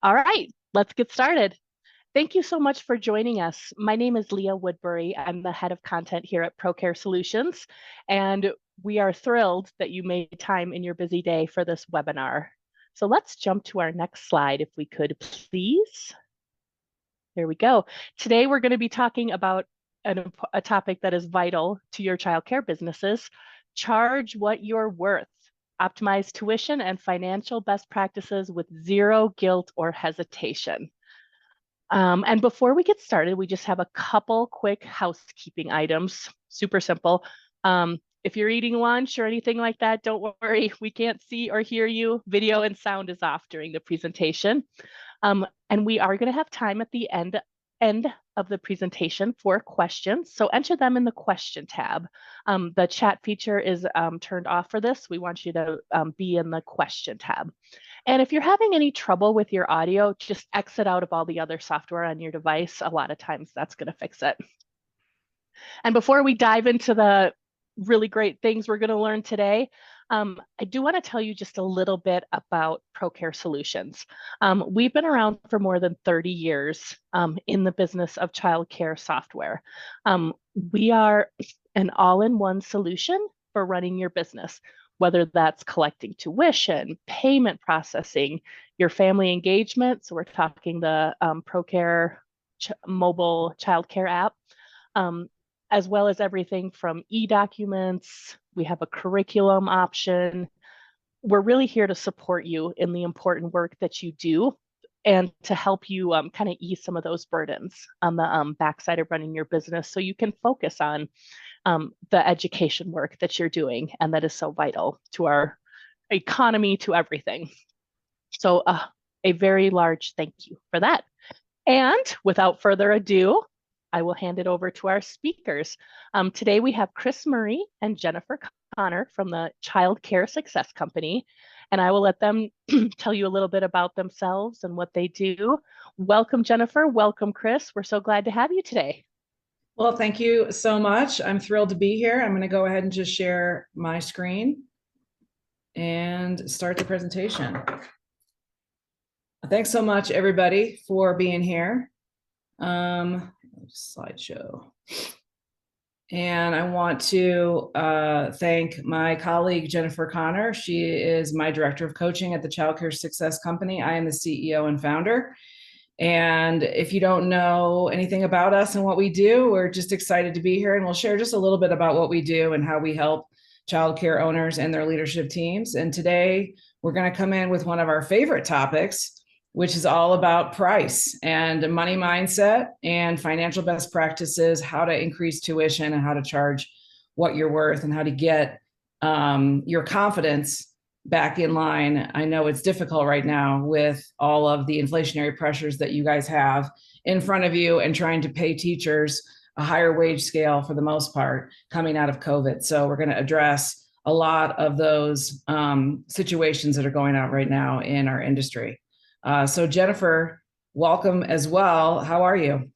All right, let's get started. Thank you so much for joining us. My name is Leah Woodbury. I'm the head of content here at ProCare Solutions, and we are thrilled that you made time in your busy day for this webinar. So let's jump to our next slide, if we could, please. There we go. Today, we're going to be talking about a topic that is vital to your childcare businesses: charge what you're worth. Optimize tuition and financial best practices with zero guilt or hesitation. And before we get started, we just have a couple quick housekeeping items, super simple. If you're eating lunch or anything like that, don't worry, we can't see or hear you. Video and sound is off during the presentation. And we are going to have time at the end of the presentation for questions. So enter them in the question tab. The chat feature is turned off for this. We want you to be in the question tab. And if you're having any trouble with your audio, just exit out of all the other software on your device. A lot of times that's going to fix it. And before we dive into the really great things we're going to learn today, I do want to tell you just a little bit about ProCare Solutions. We've been around for more than 30 years in the business of childcare software. We are an all-in-one solution for running your business, whether that's collecting tuition, payment processing, your family engagement. So we're talking the ProCare mobile childcare app, as well as everything from e-documents. We have a curriculum option. We're really here to support you in the important work that you do and to help you kind of ease some of those burdens on the backside of running your business so you can focus on the education work that you're doing, and that is so vital to our economy, to everything. So a very large thank you for that. And without further ado, I will hand it over to our speakers. Today we have Kris Murray and Jennifer Connor from the Child Care Success Company, and I will let them tell you a little bit about themselves and what they do. Welcome, Jennifer. Welcome, Kris. We're so glad to have you today. Well, thank you so much. I'm thrilled to be here. I'm going to go ahead and just share my screen and start the presentation. Thanks so much, everybody, for being here. Slideshow. And I want to thank my colleague, Jennifer Connor. She is my director of coaching at the Child Care Success Company. I am the CEO and founder. And if you don't know anything about us and what we do, we're just excited to be here, and we'll share just a little bit about what we do and how we help childcare owners and their leadership teams. And today we're going to come in with one of our favorite topics, which is all about price and money mindset and financial best practices, how to increase tuition and how to charge what you're worth and how to get your confidence back in line. I know it's difficult right now with all of the inflationary pressures that you guys have in front of you and trying to pay teachers a higher wage scale for the most part coming out of COVID. So we're going to address a lot of those situations that are going on right now in our industry. So Jennifer, welcome as well. How are you?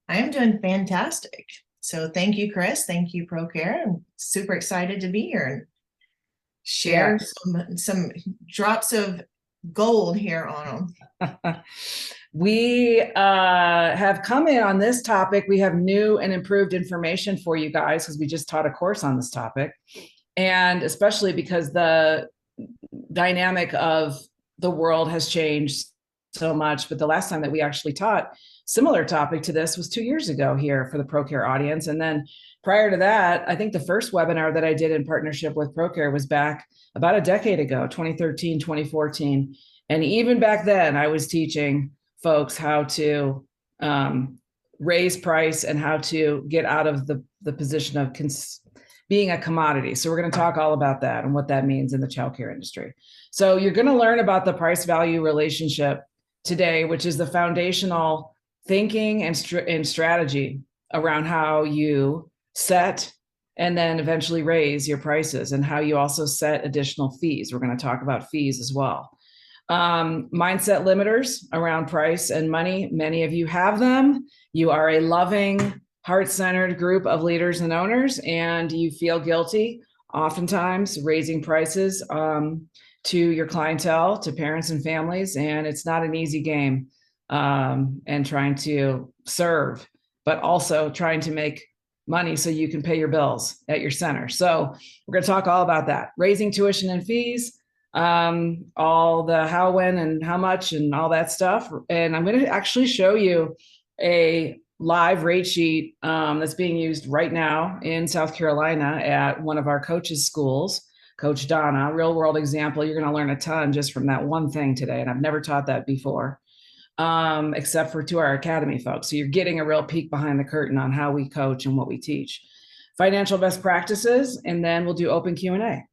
I am doing fantastic. So thank you, Kris. Thank you, ProCare. I'm super excited to be here and share some drops of gold here on them. We have come in on this topic. We have new and improved information for you guys because we just taught a course on this topic. And especially because the dynamic of the world has changed so much. But the last time that we actually taught similar topic to this was 2 years ago here for the ProCare audience. And then prior to that, I think the first webinar that I did in partnership with ProCare was back about a decade ago, 2013, 2014. And even back then, I was teaching folks how to raise price and how to get out of the position of being a commodity. So we're going to talk all about that and what that means in the childcare industry. So you're going to learn about the price value relationship today, which is the foundational thinking and strategy around how you set and then eventually raise your prices and how you also set additional fees. We're going to talk about fees as well. Mindset limiters around price and money. Many of you have them. You are a loving, heart-centered group of leaders and owners, and you feel guilty oftentimes raising prices to your clientele, to parents and families. And it's not an easy game, and trying to serve, but also trying to make money so you can pay your bills at your center. So we're going to talk all about that, raising tuition and fees, all the how, when, and how much, and all that stuff. And I'm going to actually show you a live rate sheet that's being used right now in South Carolina at one of our coaches' schools, Coach Donna. Real world example. You're going to learn a ton just from that one thing today. And I've never taught that before, except for to our academy folks. So you're getting a real peek behind the curtain on how we coach and what we teach. Financial best practices, and then we'll do open Q&A.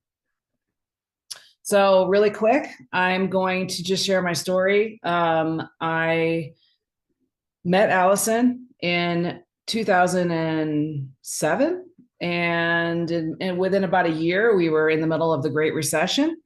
So really quick, I'm going to just share my story. I met Allison in 2007, and within about a year, we were in the middle of the Great Recession.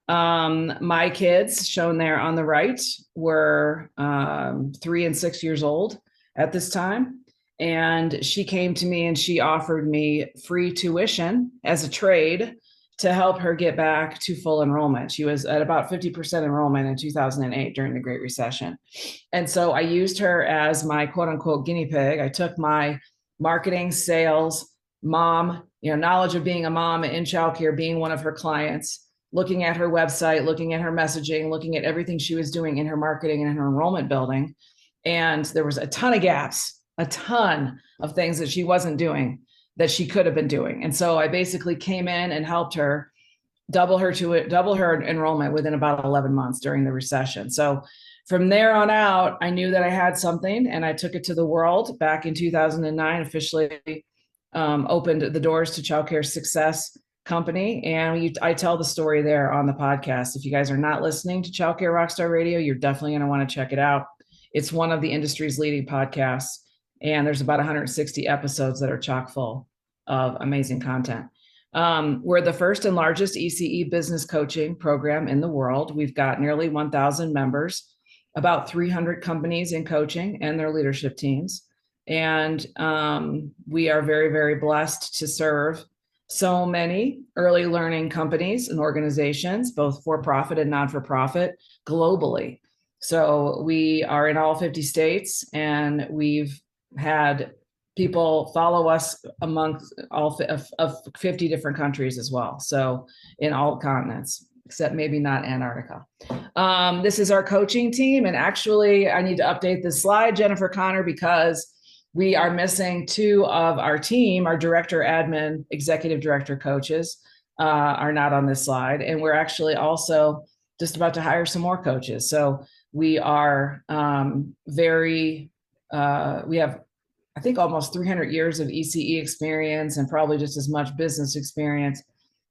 My kids, shown there on the right, were 3 and 6 years old at this time. And she came to me and she offered me free tuition as a trade to help her get back to full enrollment. She was at about 50% enrollment in 2008 during the Great Recession. And so I used her as my quote unquote guinea pig. I took my marketing, sales, mom, knowledge of being a mom in childcare, being one of her clients, looking at her website, looking at her messaging, looking at everything she was doing in her marketing and her enrollment building. And there was a ton of gaps, a ton of things that she wasn't doing that she could have been doing. And so I basically came in and helped her double her enrollment within about 11 months during the recession. So from there on out, I knew that I had something, and I took it to the world. Back in 2009, officially opened the doors to Childcare Success Company. And I tell the story there on the podcast. If you guys are not listening to Childcare Rockstar Radio, you're definitely going to want to check it out. It's one of the industry's leading podcasts, and there's about 160 episodes that are chock full of amazing content. We're the first and largest ECE business coaching program in the world. We've got nearly 1,000 members, about 300 companies in coaching and their leadership teams. And we are very, very blessed to serve so many early learning companies and organizations, both for-profit and non-for-profit, globally. So we are in all 50 states, and we've had people follow us amongst all of 50 different countries as well. So in all continents, except maybe not Antarctica. This is our coaching team. And actually, I need to update this slide, Jennifer Connor, because we are missing 2 of our team. Our director, admin, executive director coaches are not on this slide. And we're actually also just about to hire some more coaches. So we are we have, I think, almost 300 years of ECE experience, and probably just as much business experience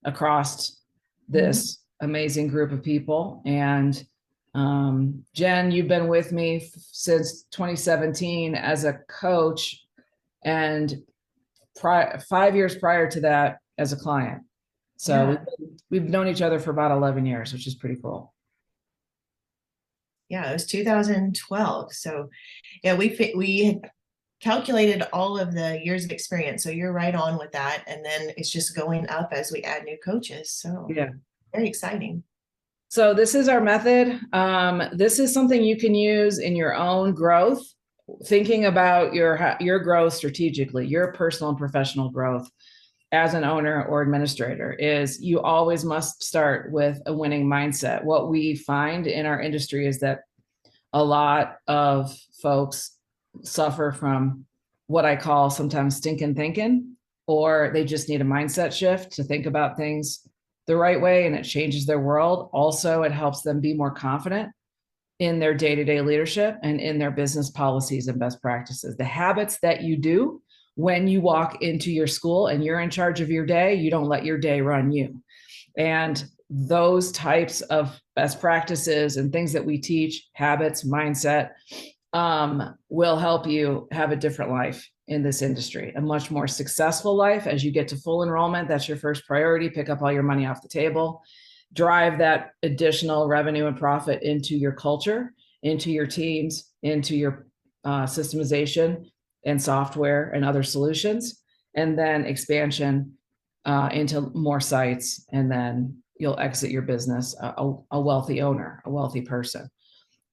across this amazing group of people. And Jen, you've been with me since 2017 as a coach, and 5 years prior to that as a client. So we've known each other for about 11 years, which is pretty cool. Yeah, it was 2012. So yeah, we had calculated all of the years of experience. So you're right on with that. And then it's just going up as we add new coaches. So yeah, very exciting. So this is our method. This is something you can use in your own growth, thinking about your growth strategically, your personal and professional growth as an owner or administrator. Is you always must start with a winning mindset. What we find in our industry is that a lot of folks suffer from what I call sometimes stinking thinking, or they just need a mindset shift to think about things the right way, and it changes their world. Also, it helps them be more confident in their day-to-day leadership and in their business policies and best practices. The habits that you do when you walk into your school and you're in charge of your day, you don't let your day run you. And those types of best practices and things that we teach, habits, mindset, will help you have a different life in this industry, a much more successful life as you get to full enrollment. That's your first priority. Pick up all your money off the table, drive that additional revenue and profit into your culture, into your teams, into your systemization and software and other solutions, and then expansion into more sites, and then you'll exit your business a wealthy owner, a wealthy person.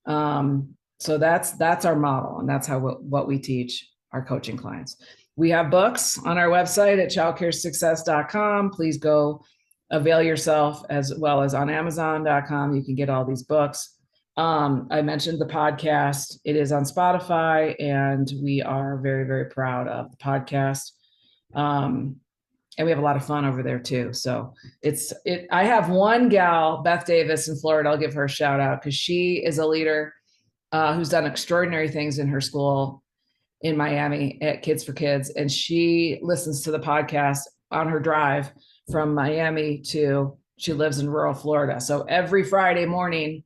So that's our model, and that's what we teach our coaching clients. We have books on our website at childcaresuccess.com. Please go avail yourself, as well as on amazon.com. You can get all these books. I mentioned the podcast. It is on Spotify, and we are very, very proud of the podcast. And we have a lot of fun over there too. So I have one gal, Beth Davis in Florida. I'll give her a shout out because she is a leader who's done extraordinary things in her school in Miami at Kids for Kids. And she listens to the podcast on her drive from Miami she lives in rural Florida. So every Friday morning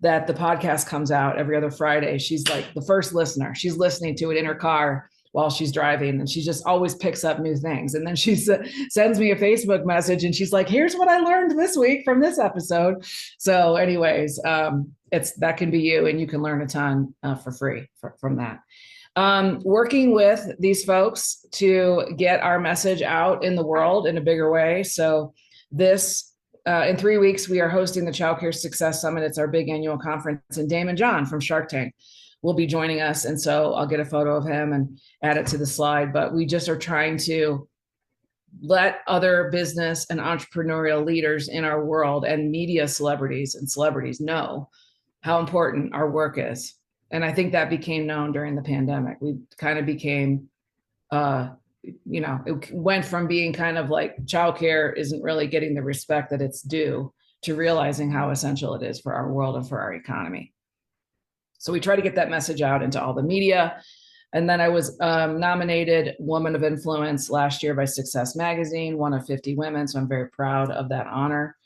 that the podcast comes out, every other Friday, she's like the first listener. She's listening to it in her car while she's driving, and she just always picks up new things. And then she sends me a Facebook message, and she's like, here's what I learned this week from this episode. So anyways, that can be you, and you can learn a ton for free from that. Working with these folks to get our message out in the world in a bigger way. So in 3 weeks, we are hosting the Child Care Success Summit. It's our big annual conference, and Damon John from Shark Tank will be joining us. And so I'll get a photo of him and add it to the slide. But we just are trying to let other business and entrepreneurial leaders in our world and media celebrities know how important our work is. And I think that became known during the pandemic. We kind of became, it went from being kind of like childcare isn't really getting the respect that it's due to realizing how essential it is for our world and for our economy. So we try to get that message out into all the media. And then I was nominated Woman of Influence last year by Success Magazine, one of 50 women. So I'm very proud of that honor.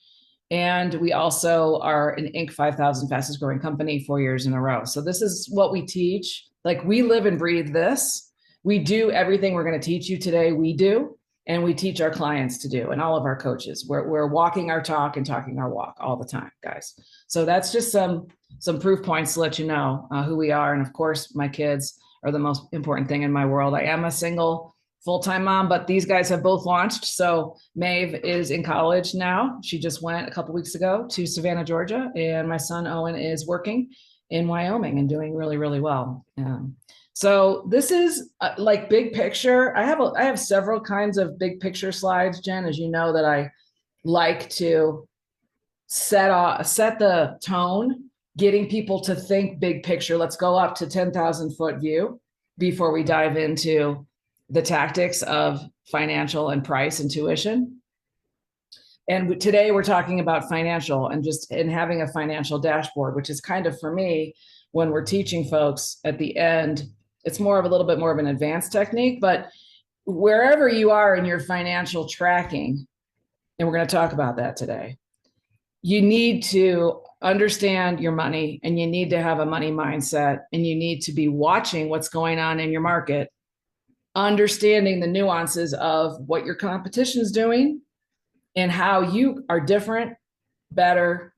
And we also are an Inc. 5000 fastest growing company 4 years in a row. So this is what we teach. Like, we live and breathe this. We do everything we're going to teach you today. We do. And we teach our clients to do, and all of our coaches. We're walking our talk and talking our walk all the time, guys. So that's just some proof points to let you know who we are. And of course, my kids are the most important thing in my world. I am a single full-time mom, but these guys have both launched. So Maeve is in college now. She just went a couple weeks ago to Savannah, Georgia. And my son Owen is working in Wyoming and doing really, really well. So this is like big picture. I have several kinds of big picture slides, Jen, as you know, that I like to set the tone, getting people to think big picture. Let's go up to 10,000 foot view before we dive into the tactics of financial and price and tuition. And today we're talking about financial and having a financial dashboard, which is kind of, for me, when we're teaching folks at the end, it's a little bit more of an advanced technique. But wherever you are in your financial tracking, and we're going to talk about that today, you need to understand your money, and you need to have a money mindset, and you need to be watching what's going on in your market, understanding the nuances of what your competition is doing and how you are different, better,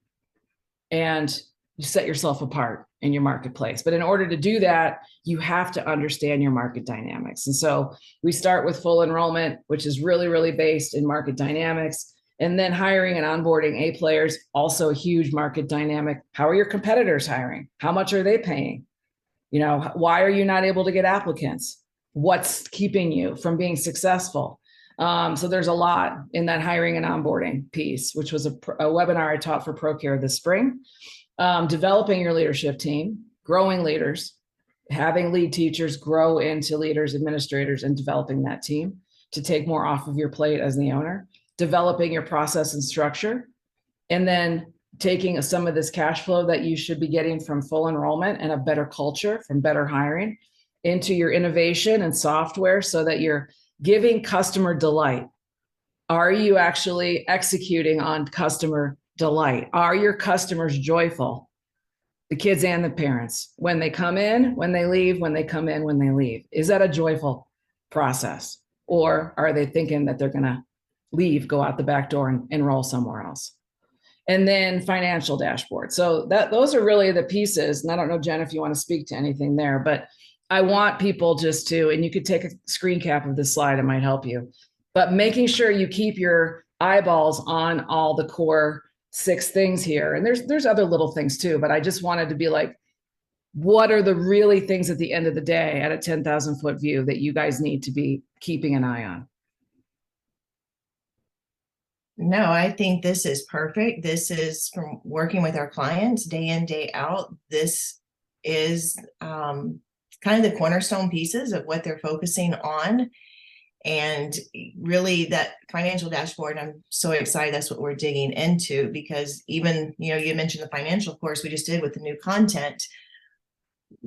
and you set yourself apart in your marketplace. But in order to do that, you have to understand your market dynamics. And so we start with full enrollment, which is really, really based in market dynamics. And then hiring and onboarding A players, also a huge market dynamic. How are your competitors hiring? How much are they paying? Why are you not able to get applicants? What's keeping you from being successful? So there's a lot in that hiring and onboarding piece, which was a webinar I taught for ProCare this spring. Developing your leadership team, growing leaders, having lead teachers grow into leaders, administrators, and developing that team to take more off of your plate as the owner, developing your process and structure, and then taking some of this cash flow that you should be getting from full enrollment and a better culture from better hiring into your innovation and software so that you're giving customer delight. Are you actually executing on customer delight? Are your customers joyful? The kids and the parents, when they come in, when they leave, when they come in, when they leave. Is that a joyful process? Or are they thinking that they're going to leave, go out the back door and enroll somewhere else? And then financial dashboard. So those are really the pieces. And I don't know, Jen, if you want to speak to anything there, but I want people just to, and you could take a screen cap of this slide, it might help you. but making sure you keep your eyeballs on all the core 6 things here. And there's other little things too, but I just wanted to be like, what are the really things at the end of the day at a 10,000 foot view that you guys need to be keeping an eye on? No, I think this is perfect. This is from working with our clients day in, day out. This is kind of the cornerstone pieces of what they're focusing on. And really that financial dashboard, I'm so excited that's what we're digging into, because even, you mentioned the financial course we just did with the new content.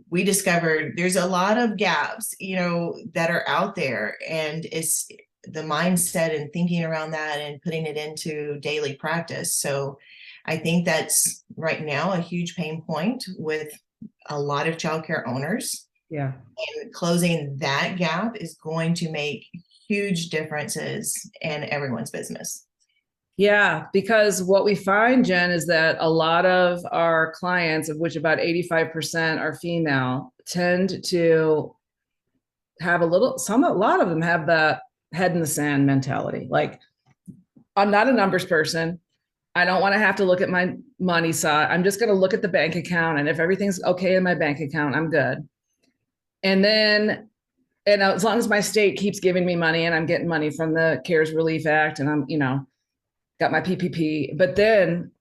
We discovered there's a lot of gaps, that are out there, and it's the mindset and thinking around that and putting it into daily practice. So I think that's right now a huge pain point with a lot of childcare owners. Yeah. And closing that gap is going to make huge differences in everyone's business. Yeah, because what we find, Jen, is that a lot of our clients, of which about 85% are female, tend to have a lot of them have that head in the sand mentality. Like, I'm not a numbers person. I don't want to have to look at my money side. I'm just going to look at the bank account. And if everything's okay in my bank account, I'm good. And as long as my state keeps giving me money and I'm getting money from the CARES Relief Act and I'm, got my PPP, but then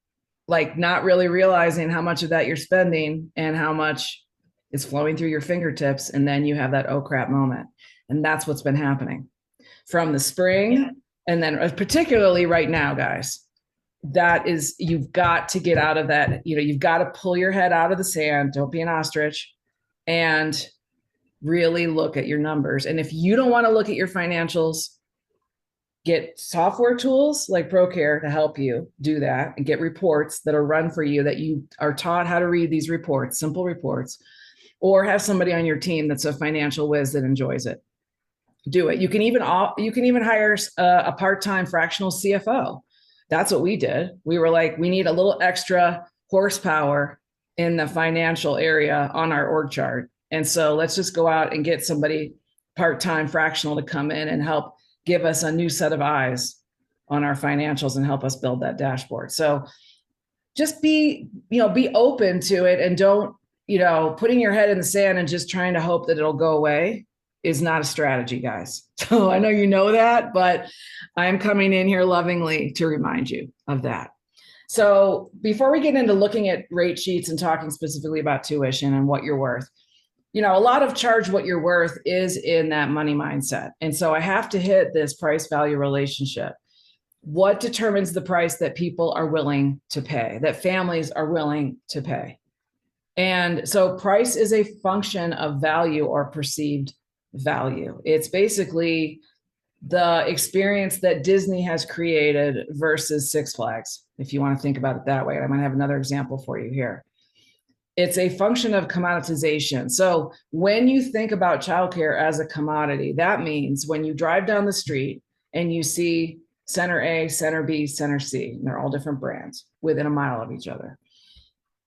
like not really realizing how much of that you're spending and how much is flowing through your fingertips. And then you have that, oh crap moment. And that's what's been happening from the spring. Yeah. And then particularly right now, guys, you've got to get out of that. You've got to pull your head out of the sand. Don't be an ostrich and really look at your numbers. And if you don't want to look at your financials, get software tools like ProCare to help you do that, and get reports that are run for you, that you are taught how to read these reports, simple reports, or have somebody on your team that's a financial whiz that enjoys it. Do it. You can even hire a part-time fractional CFO. That's what we did. We were like, we need a little extra horsepower in the financial area on our org chart. And so let's just go out and get somebody part-time fractional to come in and help give us a new set of eyes on our financials and help us build that dashboard. So just be open to it, and don't, putting your head in the sand and just trying to hope that it'll go away is not a strategy, guys. So I know you know that, but I'm coming in here lovingly to remind you of that. So before we get into looking at rate sheets and talking specifically about tuition and what you're worth, a lot of charge what you're worth is in that money mindset. And so I have to hit this price value relationship. What determines the price that people are willing to pay, that families are willing to pay? And so price is a function of value or perceived value. It's basically the experience that Disney has created versus Six Flags, if you want to think about it that way. I'm going to have another example for you here. It's a function of commoditization. So when you think about childcare as a commodity, that means when you drive down the street and you see Center A, Center B, Center C, and they're all different brands within a mile of each other,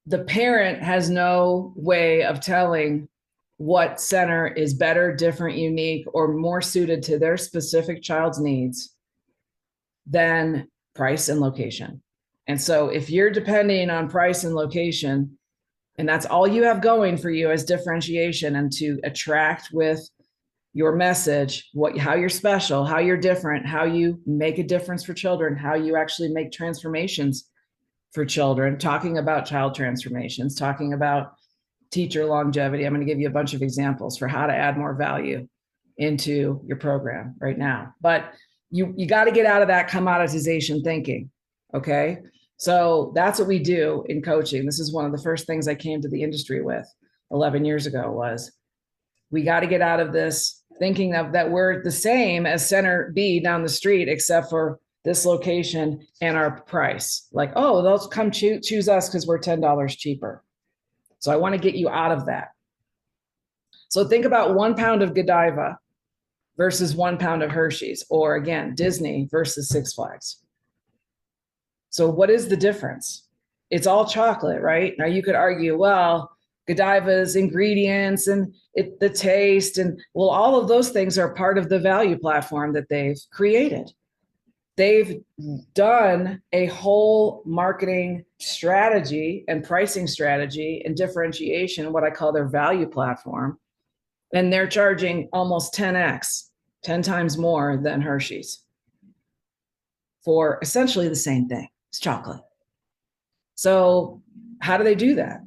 the parent has no way of telling what center is better, different, unique, or more suited to their specific child's needs than price and location. And so if you're depending on price and location, and that's all you have going for you as differentiation and to attract with your message, how you're special, how you're different, how you make a difference for children, how you actually make transformations for children, talking about child transformations, talking about teacher longevity. I'm going to give you a bunch of examples for how to add more value into your program right now. But you got to get out of that commoditization thinking. Okay. So that's what we do in coaching. This is one of the first things I came to the industry with 11 years ago was we got to get out of this thinking of that we're the same as Center B down the street, except for this location and our price. Like, oh, they'll come choose us because we're $10 cheaper. So I want to get you out of that. So think about 1 pound of Godiva versus 1 pound of Hershey's, or again, Disney versus Six Flags. So what is the difference? It's all chocolate, right? Now you could argue, well, Godiva's ingredients and the taste, and well, all of those things are part of the value platform that they've created. They've done a whole marketing strategy and pricing strategy and differentiation, what I call their value platform. And they're charging almost 10x, 10 times more than Hershey's for essentially the same thing. It's chocolate. So how do they do that?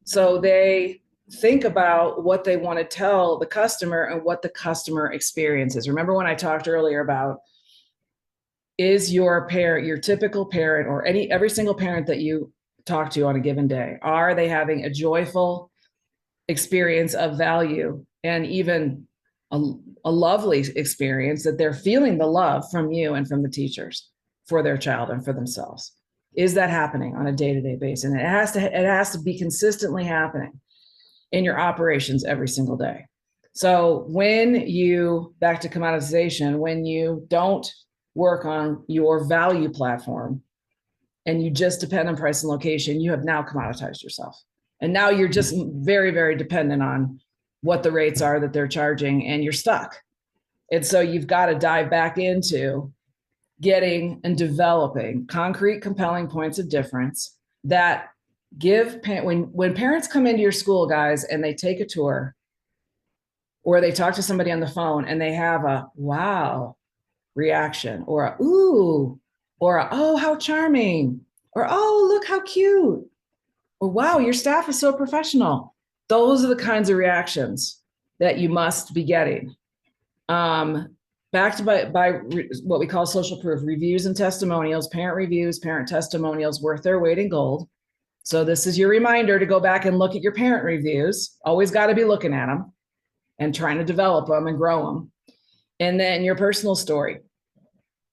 So they think about what they want to tell the customer and what the customer experiences. Remember when I talked earlier about, is your parent, your typical parent, or every single parent that you talk to on a given day, are they having a joyful experience of value and even a lovely experience that they're feeling the love from you and from the teachers for their child and for themselves? Is that happening on a day-to-day basis? And it has to be consistently happening in your operations every single day. So when you, back to commoditization, when you don't work on your value platform and you just depend on price and location, you have now commoditized yourself. And now you're just very, very dependent on what the rates are that they're charging, and you're stuck. And so you've got to dive back into getting and developing concrete, compelling points of difference that give, when parents come into your school, guys, and they take a tour or they talk to somebody on the phone and they have a wow reaction, or a ooh, or a oh, how charming, or oh, look how cute, or wow, your staff is so professional. Those are the kinds of reactions that you must be getting. Backed by what we call social proof, reviews and testimonials, parent reviews, parent testimonials worth their weight in gold. So this is your reminder to go back and look at your parent reviews. Always got to be looking at them and trying to develop them and grow them. And then your personal story,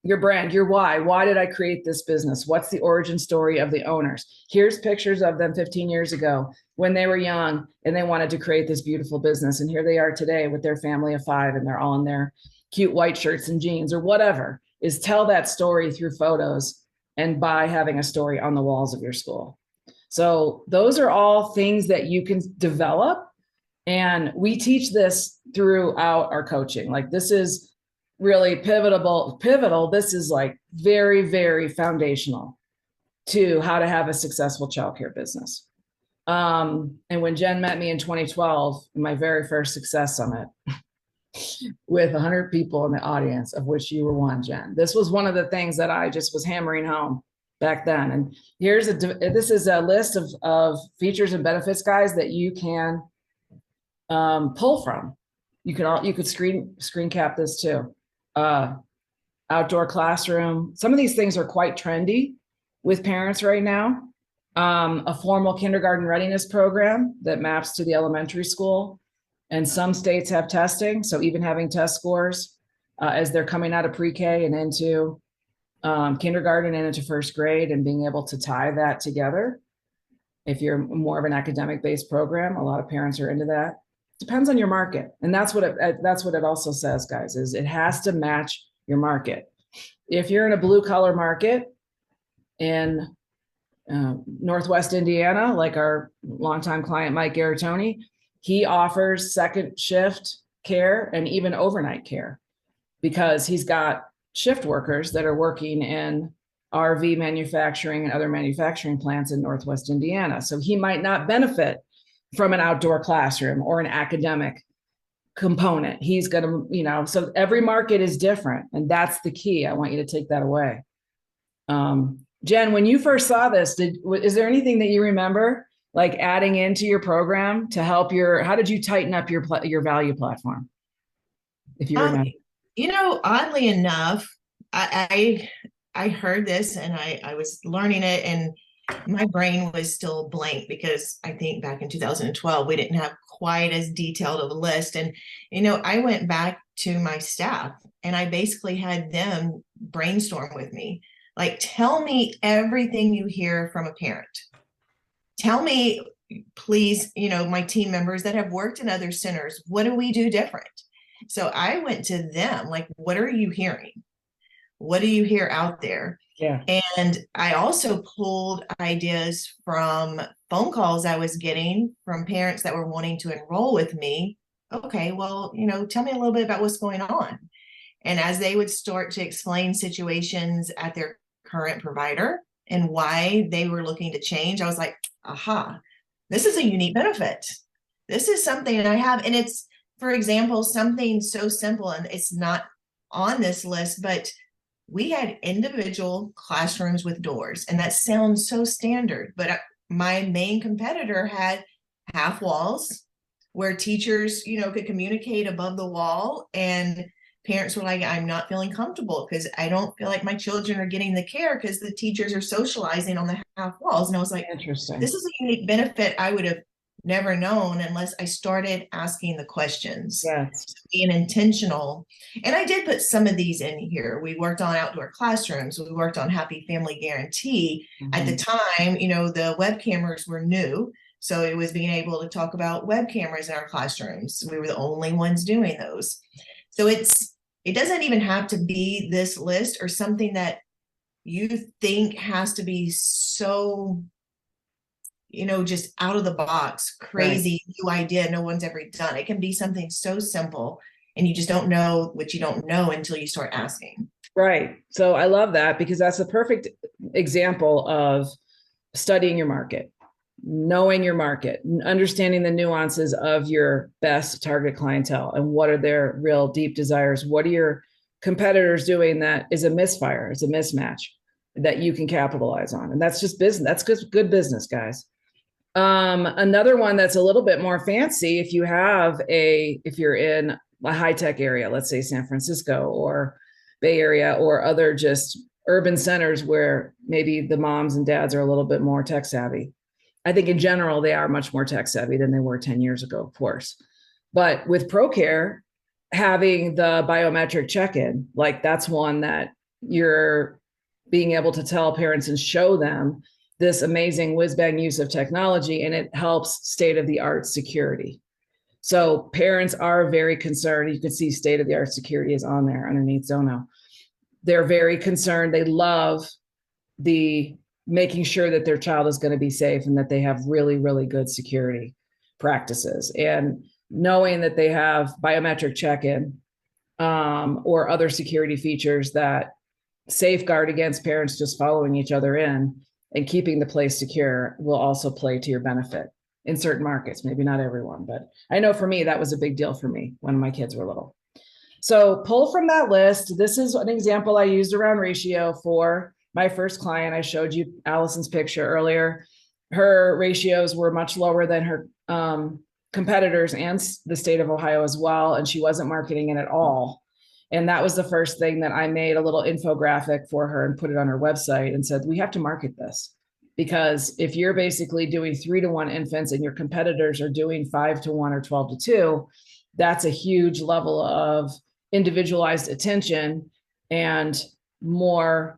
your brand, your why. Why did I create this business? What's the origin story of the owners? Here's pictures of them 15 years ago when they were young and they wanted to create this beautiful business. And here they are today with their family of 5, and they're all in their cute white shirts and jeans or whatever. Is tell that story through photos and by having a story on the walls of your school. So those are all things that you can develop. And we teach this throughout our coaching. Like, this is really pivotal. This is like very, very foundational to how to have a successful childcare business. And when Jen met me in 2012, my very first Success Summit with 100 people in the audience, of which you were one, Jen, this was one of the things that I just was hammering home back then. And this is a list of features and benefits, guys, that you can pull from. You could screen cap this too. Outdoor classroom. Some of these things are quite trendy with parents right now. A formal kindergarten readiness program that maps to the elementary school. And some states have testing. So even having test scores as they're coming out of pre-K and into kindergarten and into first grade, and being able to tie that together. If you're more of an academic-based program, a lot of parents are into that. Depends on your market. And that's what it also says, guys, is it has to match your market. If you're in a blue collar market in Northwest Indiana, like our longtime client, Mike Garatoni, he offers second shift care and even overnight care because he's got shift workers that are working in RV manufacturing and other manufacturing plants in Northwest Indiana. So he might not benefit from an outdoor classroom or an academic component. He's going to, so every market is different. And that's the key. I want you to take that away. Jen, when you first saw this, is there anything that you remember like adding into your program to help how did you tighten up your value platform? If you remember. Oddly enough, I heard this and I was learning it, and my brain was still blank because I think back in 2012, we didn't have quite as detailed of a list. And, I went back to my staff and I basically had them brainstorm with me. Like, tell me everything you hear from a parent. Tell me, please, my team members that have worked in other centers, what do we do different? So I went to them, like, what are you hearing? What do you hear out there? Yeah. And I also pulled ideas from phone calls I was getting from parents that were wanting to enroll with me. Okay, well, tell me a little bit about what's going on. And as they would start to explain situations at their current provider and why they were looking to change, I was like, aha, this is a unique benefit. This is something I have. And it's, for example, something so simple, and it's not on this list, but we had individual classrooms with doors. And that sounds so standard, but my main competitor had half walls where teachers, could communicate above the wall, and parents were like, I'm not feeling comfortable because I don't feel like my children are getting the care because the teachers are socializing on the half walls. And I was like, Interesting. this is a unique benefit I would have never known unless I started asking the questions. Yes. Being intentional. And I did put some of these in here. We worked on outdoor classrooms. We worked on Happy Family Guarantee. At the time, the web cameras were new. So it was being able to talk about web cameras in our classrooms. We were the only ones doing those. So it doesn't even have to be this list or something that you think has to be so, just out of the box, crazy new idea no one's ever done. It can be something so simple, and you just don't know what you don't know until you start asking. Right. So I love that, because that's a perfect example of studying your market, knowing your market, understanding the nuances of your best target clientele and what are their real deep desires. What are your competitors doing that is a misfire, is a mismatch that you can capitalize on? And that's just business. That's good business, guys. Another one that's a little bit more fancy, if you're in a high-tech area, let's say San Francisco or Bay Area or other just urban centers where maybe the moms and dads are a little bit more tech savvy. I think in general, they are much more tech savvy than they were 10 years ago, of course. But with ProCare, having the biometric check-in, like that's one that you're being able to tell parents and show them this amazing whiz-bang use of technology, and it helps state-of-the-art security. So parents are very concerned. You can see state-of-the-art security is on there underneath Zono. They're very concerned. They love the making sure that their child is going to be safe and that they have really, really good security practices. And knowing that they have biometric check-in or other security features that safeguard against parents just following each other in and keeping the place secure will also play to your benefit in certain markets, maybe not everyone, but I know for me, that was a big deal for me when my kids were little. So pull from that list. This is an example I used around ratio for my first client. I showed you Allison's picture earlier. Her ratios were much lower than her competitors and the state of Ohio as well, and she wasn't marketing it at all. And that was the first thing that I made a little infographic for her and put it on her website and said, we have to market this, because if you're basically doing 3-to-1 infants and your competitors are doing 5-to-1 or 12-to-2, that's a huge level of individualized attention and more,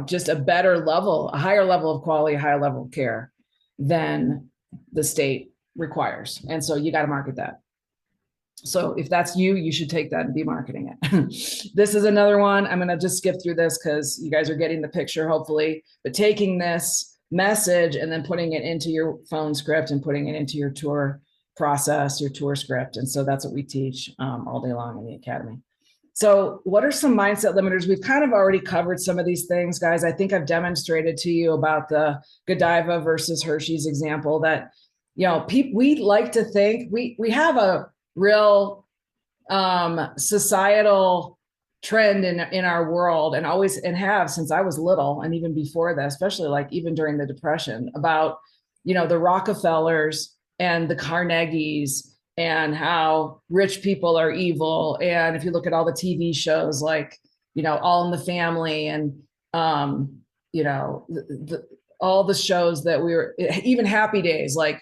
just a better level, a higher level of quality, a higher level of care than the state requires. And so you got to market that. So if that's you, you should take that and be marketing it. This is another one. I'm going to just skip through this because you guys are getting the picture, hopefully, but taking this message and then putting it into your phone script and putting it into your tour process, your tour script. And so that's what we teach all day long in the academy. So what are some mindset limiters? We've kind of already covered some of these things, guys. I think I've demonstrated to you about the Godiva versus Hershey's example that, we like to think we have a real societal trend in our world, and always and have since I was little, and even before that, especially like even during the Depression, about the Rockefellers and the Carnegies and how rich people are evil. And if you look at all the TV shows like All in the Family and all the shows that we were, even Happy Days, like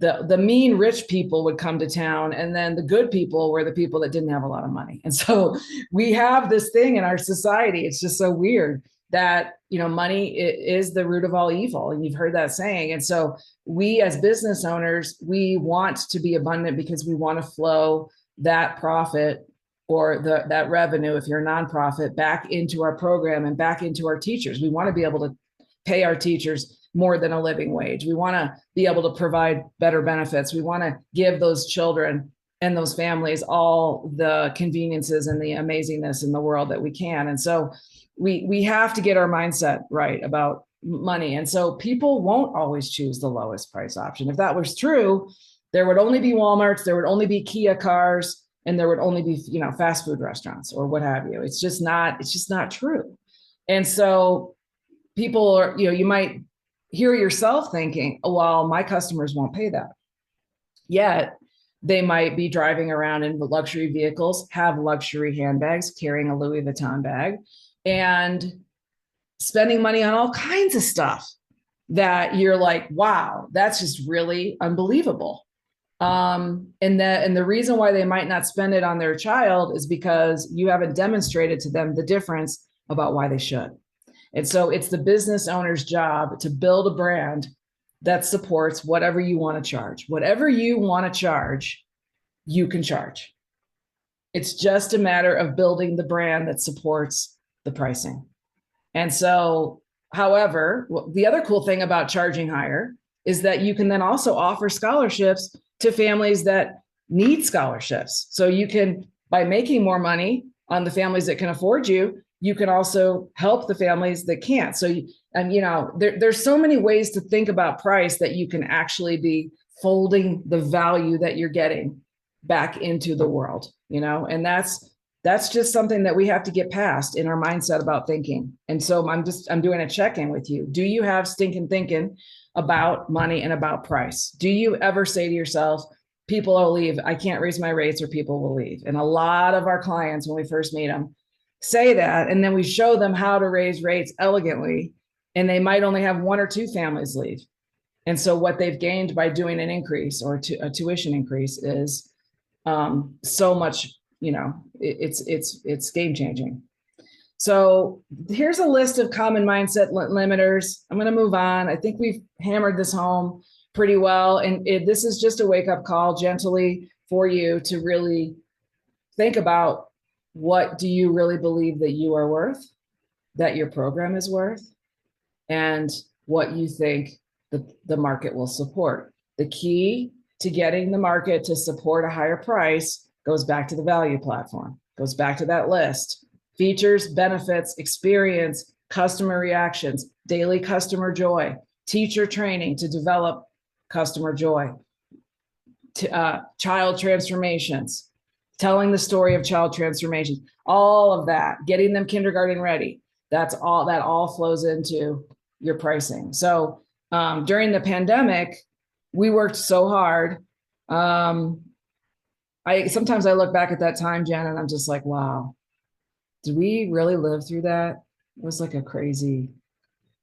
the mean rich people would come to town, and then the good people were the people that didn't have a lot of money. And so we have this thing in our society. It's just so weird that, money is the root of all evil. And you've heard that saying. And so we as business owners, we want to be abundant because we want to flow that profit or that revenue, if you're a nonprofit, back into our program and back into our teachers. We want to be able to pay our teachers more than a living wage. We want to be able to provide better benefits. We want to give those children and those families all the conveniences and the amazingness in the world that we can. And so we have to get our mindset right about money. And so people won't always choose the lowest price option. If that was true, there would only be Walmarts, there would only be Kia cars, and there would only be, fast food restaurants or what have you. It's just not true. And so people are, you might hear yourself thinking, oh, well, my customers won't pay that. Yet they might be driving around in luxury vehicles, have luxury handbags, carrying a Louis Vuitton bag, and spending money on all kinds of stuff that you're like, wow, that's just really unbelievable. And the reason why they might not spend it on their child is because you haven't demonstrated to them the difference about why they should. And so it's the business owner's job to build a brand that supports whatever you want to charge. Whatever you want to charge, you can charge. It's just a matter of building the brand that supports the pricing. And so, however, the other cool thing about charging higher is that you can then also offer scholarships to families that need scholarships. So you can, by making more money on the families that can afford you, you can also help the families that can't. So, there's so many ways to think about price that you can actually be folding the value that you're getting back into the world, and that's just something that we have to get past in our mindset about thinking. And so I'm doing a check-in with you. Do you have stinking thinking about money and about price? Do you ever say to yourself, people will leave, I can't raise my rates, or people will leave? And a lot of our clients, when we first meet them, say that, and then we show them how to raise rates elegantly, and they might only have one or two families leave. And so what they've gained by doing an increase or a tuition increase is so much, it's game changing. So here's a list of common mindset limiters. I'm going to move on. I think we've hammered this home pretty well. And this is just a wake-up call gently for you to really think about, what do you really believe that you are worth, that your program is worth, and what you think the market will support. The key to getting the market to support a higher price goes back to the value platform, goes back to that list. Features, benefits, experience, customer reactions, daily customer joy, teacher training to develop customer joy, child transformations, telling the story of child transformations, all of that, getting them kindergarten ready. That all flows into your pricing. So during the pandemic, we worked so hard. Sometimes I look back at that time, Jen, and I'm just like, wow, did we really live through that? It was like a crazy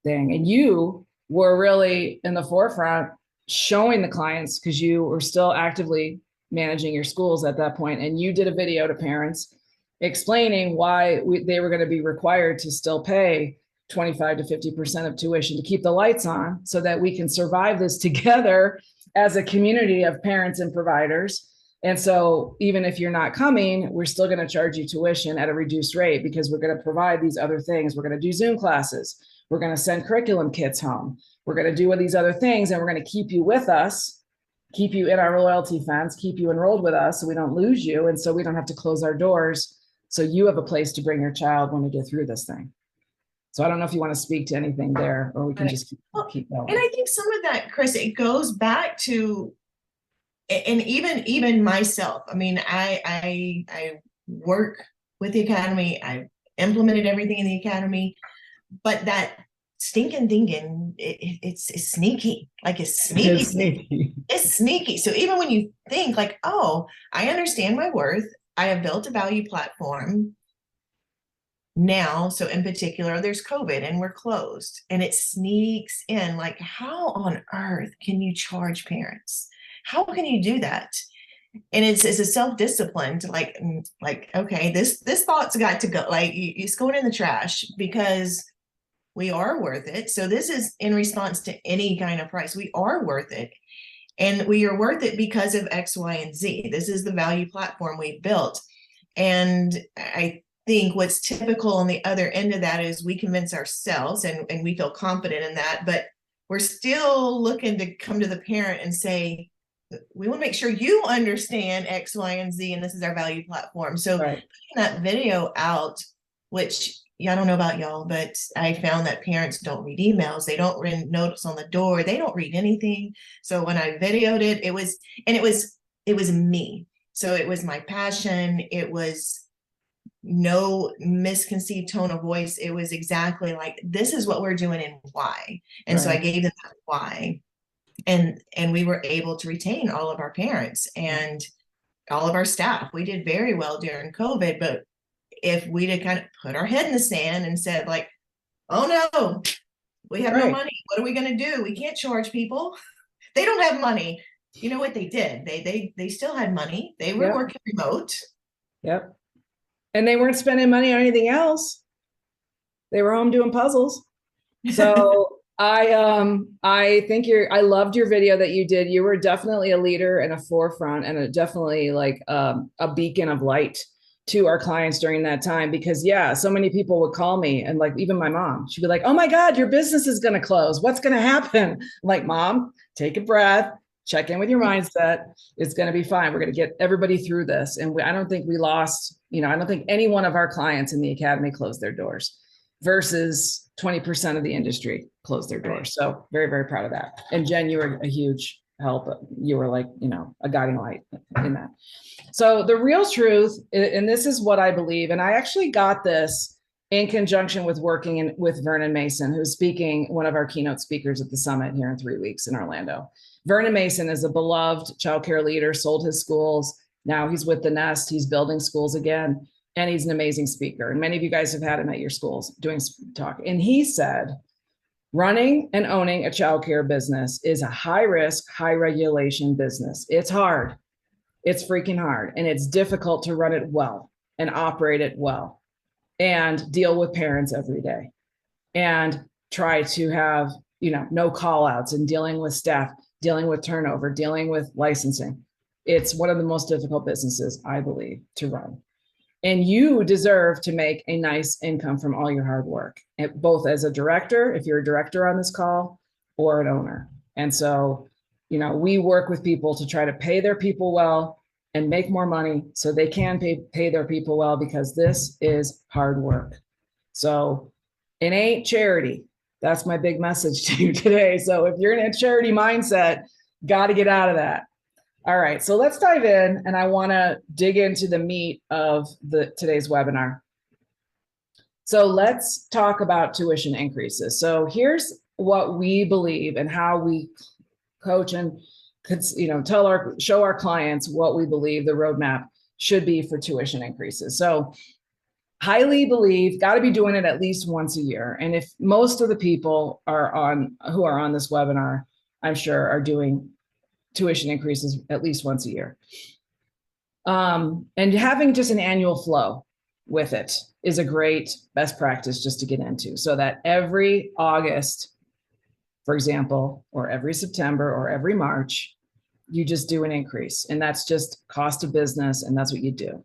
thing. And you were really in the forefront showing the clients, because you were still actively managing your schools at that point. And you did a video to parents explaining why they were going to be required to still pay 25 to 50% of tuition to keep the lights on, so that we can survive this together as a community of parents and providers. And so even if you're not coming, we're still going to charge you tuition at a reduced rate, because we're going to provide these other things. We're going to do Zoom classes. We're going to send curriculum kits home. We're going to do these other things, and we're going to keep you with us, keep you in our loyalty fence, keep you enrolled with us so we don't lose you. And so we don't have to close our doors. So you have a place to bring your child when we get through this thing. So I don't know if you want to speak to anything there, or we can just keep going. And I think some of that, Kris, it goes back to, and even myself. I mean, I work with the academy. I implemented everything in the academy, but that stinking thinking, it's sneaky. Like it's sneaky. It's sneaky. It's sneaky. So even when you think like, oh, I understand my worth, I have built a value platform now. So in particular, there's COVID and we're closed, and it sneaks in. Like, how on earth can you charge parents? How can you do that? And it's a self-discipline to like, okay, this thought's got to go. Like it's going in the trash, because we are worth it. So this is in response to any kind of price. We are worth it. And we are worth it because of X, Y, and Z. This is the value platform we built. And I think what's typical on the other end of that is we convince ourselves and we feel confident in that, but we're still looking to come to the parent and say, we want to make sure you understand X, Y, and Z, and this is our value platform. So Right. putting that video out, which I don't know about y'all, but I found that parents don't read emails. They don't read notes on the door. They don't read anything. So when I videoed it, it was me. So it was my passion. It was no misconceived tone of voice. It was exactly like, this is what we're doing and why. And so I gave them that why. And we were able to retain all of our parents and all of our staff. We did very well during COVID, but if we'd have kind of put our head in the sand and said like, oh no, we have no money. What are we going to do? We can't charge people. They don't have money. You know what they did? They still had money. They were working remote. Yep. And they weren't spending money on anything else. They were home doing puzzles. So I think I loved your video that you did. You were definitely a leader and a forefront and definitely like a beacon of light to our clients during that time, because so many people would call me, and like even my mom, she'd be like, oh my God, your business is going to close. What's going to happen? I'm like, Mom, take a breath, check in with your mindset. It's going to be fine. We're going to get everybody through this. And I don't think we lost, I don't think any one of our clients in the academy closed their doors versus 20% of the industry closed their doors. So very, very proud of that. And Jen, you were a huge help. You were like, a guiding light in that. So the real truth, and this is what I believe, and I actually got this in conjunction with working with Vernon Mason, who's speaking, one of our keynote speakers at the summit here in 3 weeks in Orlando. Vernon Mason is a beloved childcare leader, sold his schools. Now he's with the Nest. He's building schools again. And he's an amazing speaker. And many of you guys have had him at your schools doing talk. And he said, running and owning a childcare business is a high risk, high regulation business. It's hard. It's freaking hard. And it's difficult to run it well and operate it well and deal with parents every day and try to have, no call outs and dealing with staff, dealing with turnover, dealing with licensing. It's one of the most difficult businesses, I believe, to run. And you deserve to make a nice income from all your hard work, both as a director, if you're a director on this call, or an owner. And so, we work with people to try to pay their people well and make more money so they can pay their people well, because this is hard work. So it ain't charity. That's my big message to you today. So if you're in a charity mindset, got to get out of that. All right, so let's dive in, and I want to dig into the meat of today's webinar. So let's talk about tuition increases. So here's what we believe and how we coach and show our clients what we believe the roadmap should be for tuition increases. So highly believe, got to be doing it at least once a year. And if most of the people who are on this webinar, I'm sure, are doing tuition increases at least once a year. And having just an annual flow with it is a great best practice just to get into, so that every August, for example, or every September or every March, you just do an increase. And that's just cost of business, and that's what you do.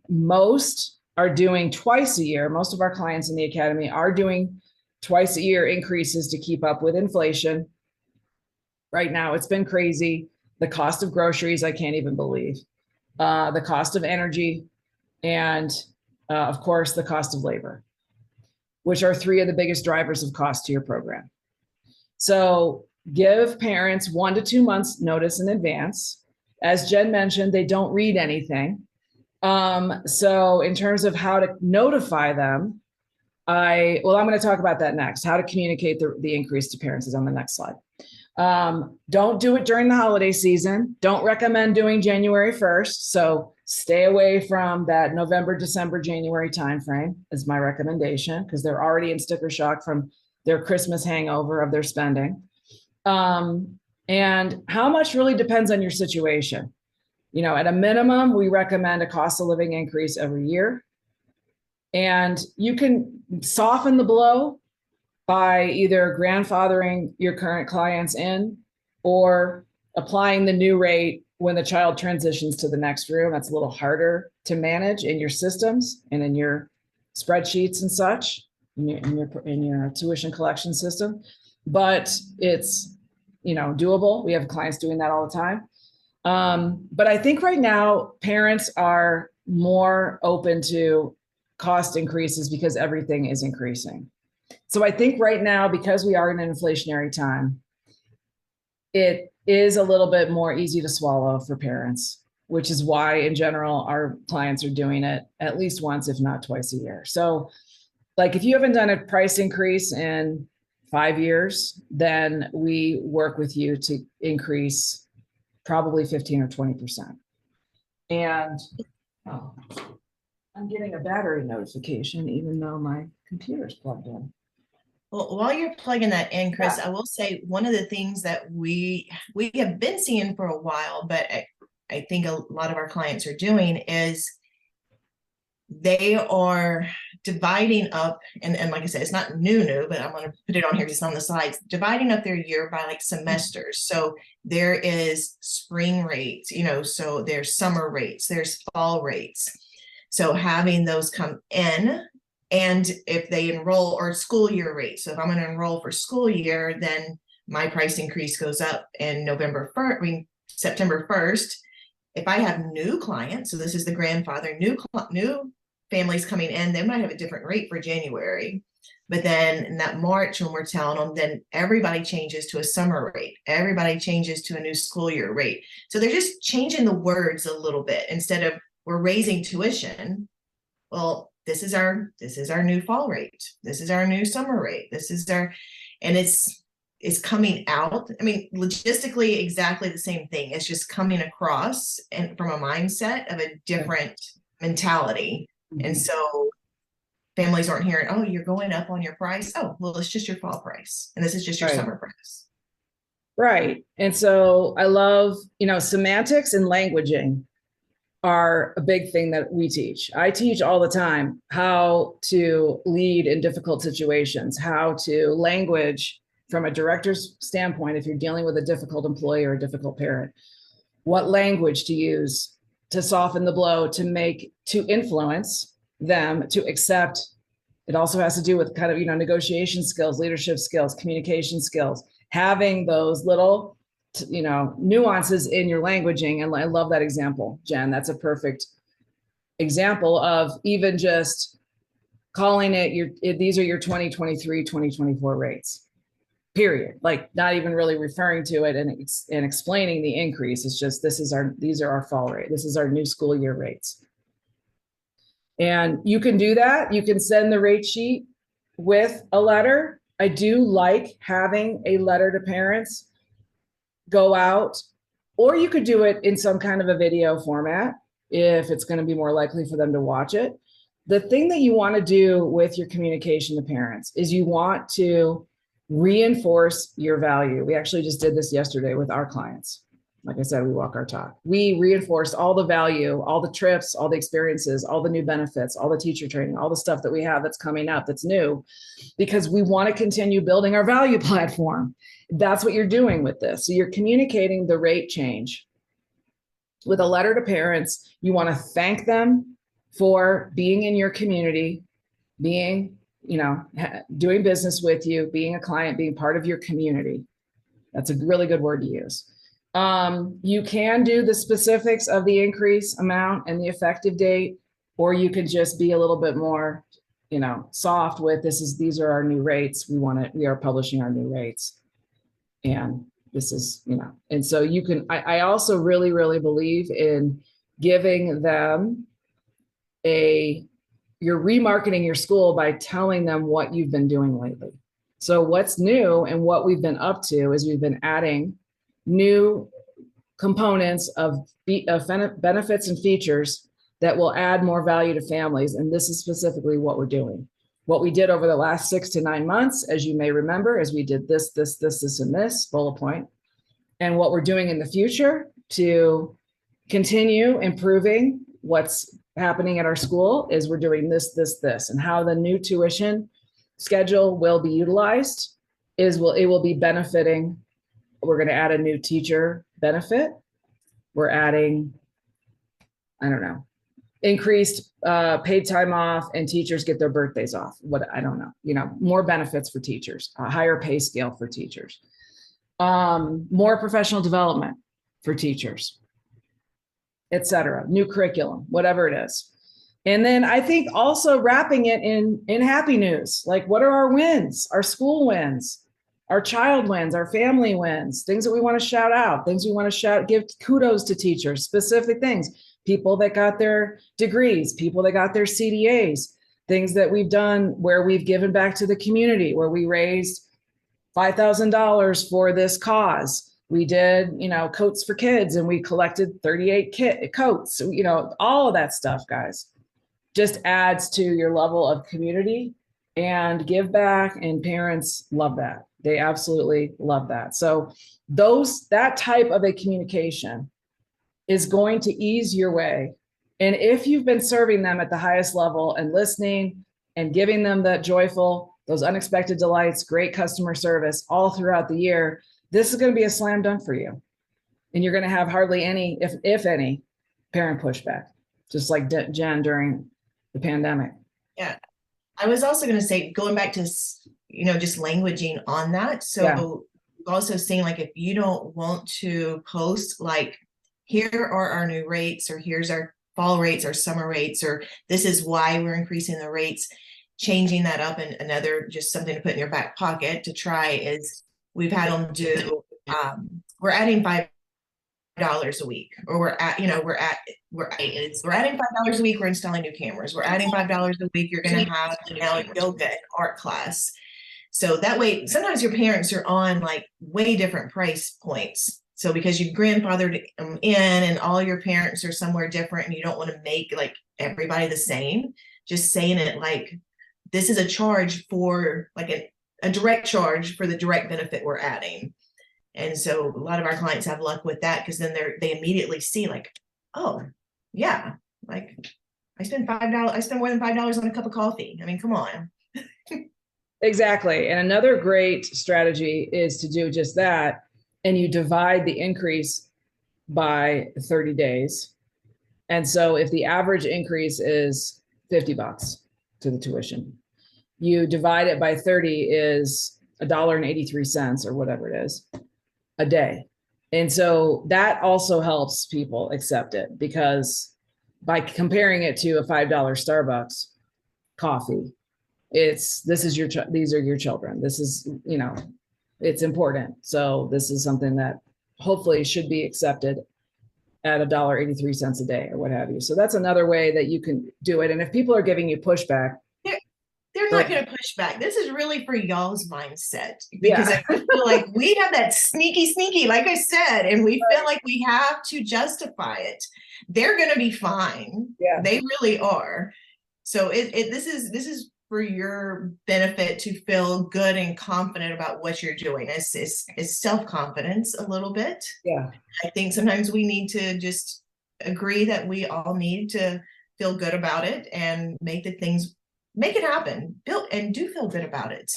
Most are doing twice a year. Most of our clients in the academy are doing twice a year increases to keep up with inflation. Right now, it's been crazy. The cost of groceries, I can't even believe. The cost of energy, and of course, the cost of labor, which are three of the biggest drivers of cost to your program. So give parents 1 to 2 months notice in advance. As Jen mentioned, they don't read anything. So in terms of how to notify them, I'm going to talk about that next. How to communicate the increase to parents is on the next slide. Don't do it during the holiday season. Don't recommend doing January 1st. So stay away from that November, December, January timeframe is my recommendation, because they're already in sticker shock from their Christmas hangover of their spending. And how much really depends on your situation. At a minimum, we recommend a cost of living increase every year. And you can soften the blow by either grandfathering your current clients in or applying the new rate when the child transitions to the next room. That's a little harder to manage in your systems and in your spreadsheets and such, in your tuition collection system, but it's, doable. We have clients doing that all the time. But I think right now parents are more open to cost increases because everything is increasing. So I think right now, because we are in an inflationary time, it is a little bit more easy to swallow for parents, which is why in general, our clients are doing it at least once, if not twice a year. So like if you haven't done a price increase in 5 years, then we work with you to increase probably 15 or 20%. And I'm getting a battery notification, even though my computer's plugged in. Well, while you're plugging that in, Kris, I will say one of the things that we have been seeing for a while, but I think a lot of our clients are doing is they are dividing up, and like I said, it's not new, but I'm going to put it on here just on the slides, dividing up their year by like semesters. So there is spring rates, so there's summer rates, there's fall rates. So having those come in, and if they enroll, or school year rate. So if I'm going to enroll for school year, then my price increase goes up in September 1st. If I have new clients, so this is the grandfather, new families coming in, they might have a different rate for January. But then in that March, when we're telling them, then everybody changes to a summer rate. Everybody changes to a new school year rate. So they're just changing the words a little bit. Instead of we're raising tuition, well, this is our new fall rate. This is our new summer rate. And it's coming out. I mean, logistically, exactly the same thing. It's just coming across and from a mindset of a different mentality. And so families aren't hearing, oh, you're going up on your price. Oh, well, it's just your fall price. And this is just your summer price. Right. And so I love, semantics and languaging are a big thing that we teach. I teach all the time how to lead in difficult situations, how to language from a director's standpoint. If you're dealing with a difficult employee or a difficult parent, what language to use to soften the blow, to influence them to accept. It also has to do with kind of, negotiation skills, leadership skills, communication skills, having those little nuances in your languaging. And I love that example, Jen. That's a perfect example of even just calling it these are your 2023, 2024 rates, period. Like not even really referring to it and explaining the increase. It's just, these are our fall rate. This is our new school year rates. And you can do that. You can send the rate sheet with a letter. I do like having a letter to parents go out, or you could do it in some kind of a video format if it's going to be more likely for them to watch it. The thing that you want to do with your communication to parents is you want to reinforce your value. We actually just did this yesterday with our clients. Like I said, we walk our talk. We reinforced all the value, all the trips, all the experiences, all the new benefits, all the teacher training, all the stuff that we have that's coming up that's new, because we want to continue building our value platform. That's what you're doing with this. So you're communicating the rate change with a letter to parents. You want to thank them for being in your community, being, doing business with you, being a client, being part of your community. That's a really good word to use. You can do the specifics of the increase amount and the effective date, or you could just be a little bit more, soft with these are our new rates. We are publishing our new rates. And this is, and so you can, I also really, really believe in giving them you're remarketing your school by telling them what you've been doing lately. So what's new and what we've been up to is we've been adding new components of benefits and features that will add more value to families. And this is specifically what we're doing. What we did over the last 6 to 9 months, as you may remember, is we did this, and this bullet point. And what we're doing in the future to continue improving what's happening at our school is we're doing this, and how the new tuition schedule will be utilized it will be benefiting. We're going to add a new teacher benefit. We're adding, increased paid time off, and teachers get their birthdays off. What, I don't know, more benefits for teachers, a higher pay scale for teachers, more professional development for teachers, etc. New curriculum, whatever it is. And then I think also wrapping it in happy news. Like, what are our wins, our school wins, our child wins, our family wins, things that we want to shout out, things we want to give kudos to teachers, specific things, people that got their degrees, people that got their CDAs, things that we've done where we've given back to the community, where we raised $5,000 for this cause. We did, coats for kids, and we collected 38 coats, all of that stuff, guys, just adds to your level of community and give back. And parents love that. They absolutely love that. So that type of a communication is going to ease your way. And if you've been serving them at the highest level and listening and giving them that joyful, those unexpected delights, great customer service all throughout the year, this is going to be a slam dunk for you. And you're going to have hardly any, if any, parent pushback, just like Jen during the pandemic. Yeah. I was also going to say, going back to, just languaging on that. So yeah. We've also seen, like, if you don't want to post, like, here are our new rates, or here's our fall rates, our summer rates, or this is why we're increasing the rates, changing that up. And another, just something to put in your back pocket to try is, we've had them do, we're adding $5 a week, or we're adding $5 a week. We're installing new cameras. We're adding $5 a week. You're going to have now yoga and art class. So that way, sometimes your parents are on like way different price points. So because you grandfathered them in, and all your parents are somewhere different, and you don't want to make like everybody the same, just saying it like, this is a charge for like a direct charge for the direct benefit we're adding. And so a lot of our clients have luck with that, because then they immediately see like, oh yeah, like I spend more than $5 on a cup of coffee. I mean, come on. Exactly. And another great strategy is to do just that. And you divide the increase by 30 days. And so if the average increase is $50 to the tuition, you divide it by 30 is $1.83 or whatever it is a day. And so that also helps people accept it, because by comparing it to a $5 Starbucks coffee, these are your children. This is, it's important. So this is something that hopefully should be accepted at $1.83 a day or what have you. So that's another way that you can do it. And if people are giving you pushback, they're not going to push back. This is really for y'all's mindset, because I feel like we have that sneaky, like I said, and we feel like we have to justify it. They're going to be fine. Yeah, they really are. So this is for your benefit to feel good and confident about what you're doing. It's self-confidence a little bit. Yeah. I think sometimes we need to just agree that we all need to feel good about it and make it happen. And do feel good about it.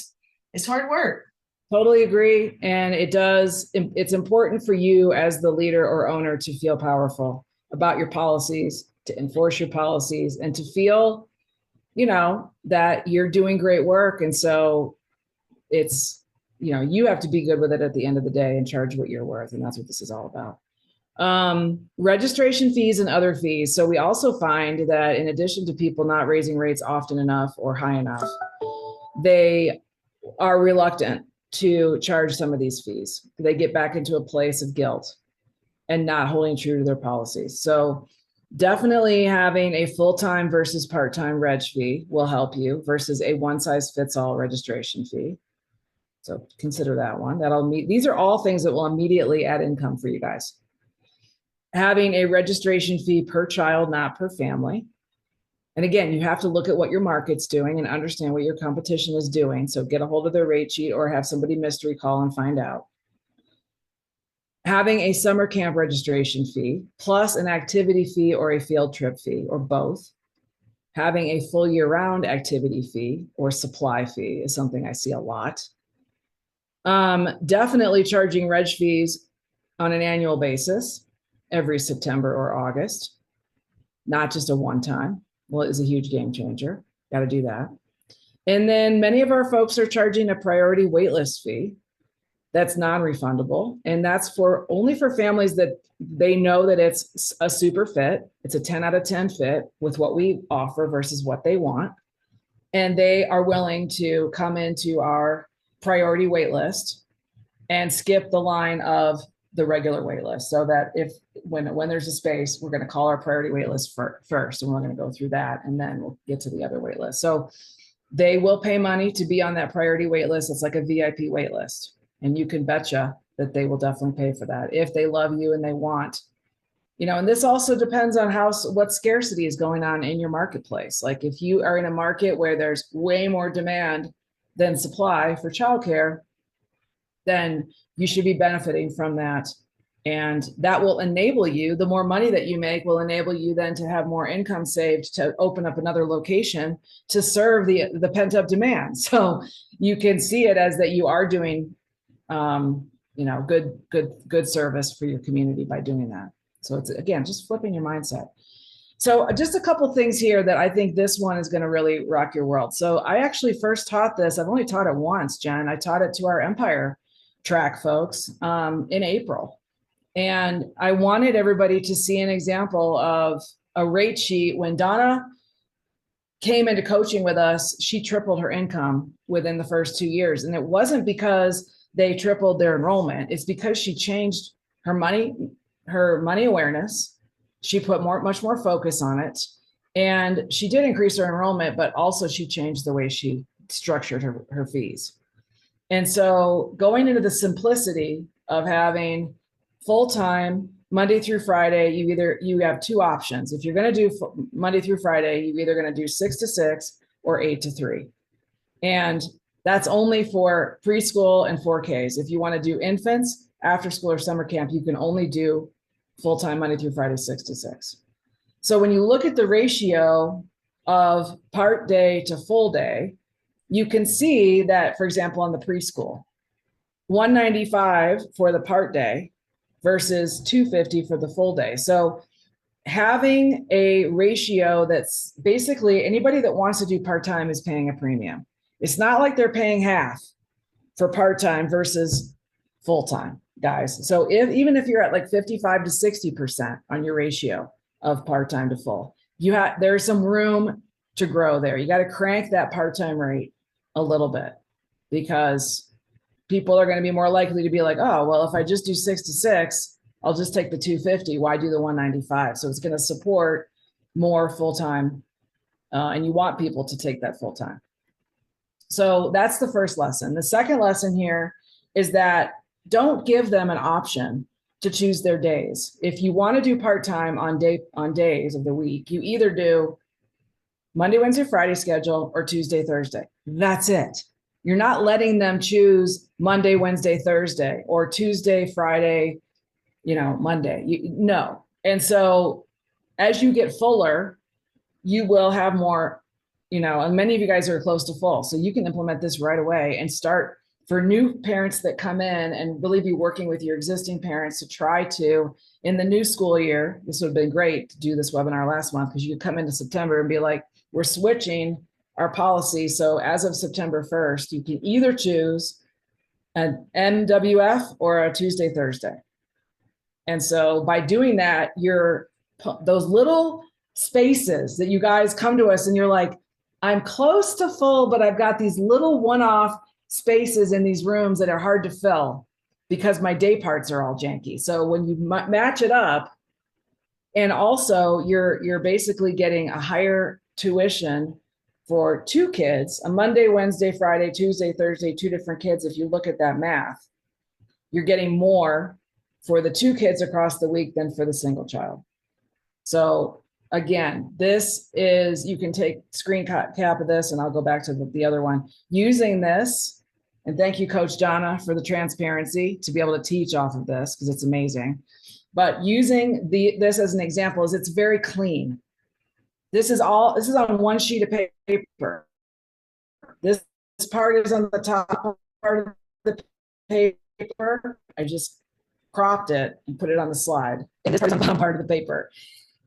It's hard work. Totally agree. And it's important for you as the leader or owner to feel powerful about your policies, to enforce your policies, and to feel, that you're doing great work. And so it's, you have to be good with it at the end of the day and charge what you're worth. And that's what this is all about. Registration fees and other fees. So we also find that in addition to people not raising rates often enough or high enough, they are reluctant to charge some of these fees. They get back into a place of guilt and not holding true to their policies. So definitely having a full-time versus part-time reg fee will help you, versus a one-size-fits-all registration fee. So consider that one. These are all things that will immediately add income for you guys. Having a registration fee per child, not per family. And again, you have to look at what your market's doing and understand what your competition is doing. So get a hold of their rate sheet or have somebody mystery call and find out. Having a summer camp registration fee plus an activity fee or a field trip fee, or both. Having a full year-round activity fee or supply fee is something I see a lot. Definitely charging reg fees on an annual basis every September or August. not just a one-time. Well, it is a huge game changer. Got to do that. And then many of our folks are charging a priority waitlist fee that's non-refundable. And that's for only for families that they know that it's a super fit. It's a 10 out of 10 fit with what we offer versus what they want. And they are willing to come into our priority waitlist and skip the line of the regular waitlist, so that if when there's a space, we're going to call our priority waitlist first, and we're going to go through that, and then we'll get to the other waitlist. So they will pay money to be on that priority waitlist. It's like a VIP waitlist, and you can betcha that they will definitely pay for that if they love you and they want. And this also depends on what scarcity is going on in your marketplace. Like if you are in a market where there's way more demand than supply for childcare, then you should be benefiting from that. And that will enable you, the more money that you make will enable you then to have more income saved to open up another location to serve the pent-up demand. So you can see it as that you are doing good service for your community by doing that. So it's, again, just flipping your mindset. So just a couple things here that I think this one is going to really rock your world. So I actually first taught this. I've only taught it once, Jen. I taught it to our Empire track folks in April. And I wanted everybody to see an example of a rate sheet. When Donna came into coaching with us, she tripled her income within the first 2 years. And it wasn't because they tripled their enrollment. It's because she changed her money awareness. She put much more focus on it. And she did increase her enrollment, but also she changed the way she structured her fees. And so going into the simplicity of having full-time Monday through Friday, you have two options. If you're going to do Monday through Friday, you're either going to do 6 to 6 or 8 to 3. And that's only for preschool and 4Ks. If you want to do infants, after school or summer camp, you can only do full-time Monday through Friday, 6 to 6. So when you look at the ratio of part day to full day, you can see that, for example, on the preschool, $195 for the part day versus $250 for the full day. So having a ratio that's basically anybody that wants to do part-time is paying a premium. It's not like they're paying half for part-time versus full-time, guys. So even if you're at like 55 to 60% on your ratio of part-time to full, there's some room to grow there. You got to crank that part-time rate a little bit, because people are going to be more likely to be like, oh, well, if I just do 6 to 6, I'll just take the $250. Why do the $195? So it's going to support more full-time, and you want people to take that full-time. So that's the first lesson. The second lesson here is that don't give them an option to choose their days. If you want to do part-time on days of the week, you either do Monday, Wednesday, Friday schedule or Tuesday, Thursday. That's it. You're not letting them choose Monday, Wednesday, Thursday, or Tuesday, Friday, Monday. No. And so as you get fuller, you will have more, and many of you guys are close to full. So you can implement this right away and start for new parents that come in and really be working with your existing parents to try to, in the new school year, this would have been great to do this webinar last month, because you could come into September and be like, we're switching our policy. So as of September 1st, you can either choose an MWF or a Tuesday, Thursday. And so by doing that, those little spaces that you guys come to us and you're like, I'm close to full, but I've got these little one-off spaces in these rooms that are hard to fill because my day parts are all janky. So when you match it up, and also you're basically getting a higher tuition for 2 kids, a Monday, Wednesday, Friday, Tuesday, Thursday, 2 different kids. If you look at that math, you're getting more for the 2 kids across the week than for the single child. So again, you can take screen cap of this, and I'll go back to the other one. Using this, and thank you, Coach Donna, for the transparency to be able to teach off of this, because it's amazing. But using this as an example is it's very clean. This is on one sheet of paper. This part is on the top part of the paper. I just cropped it and put it on the slide. And this part is on the bottom part of the paper.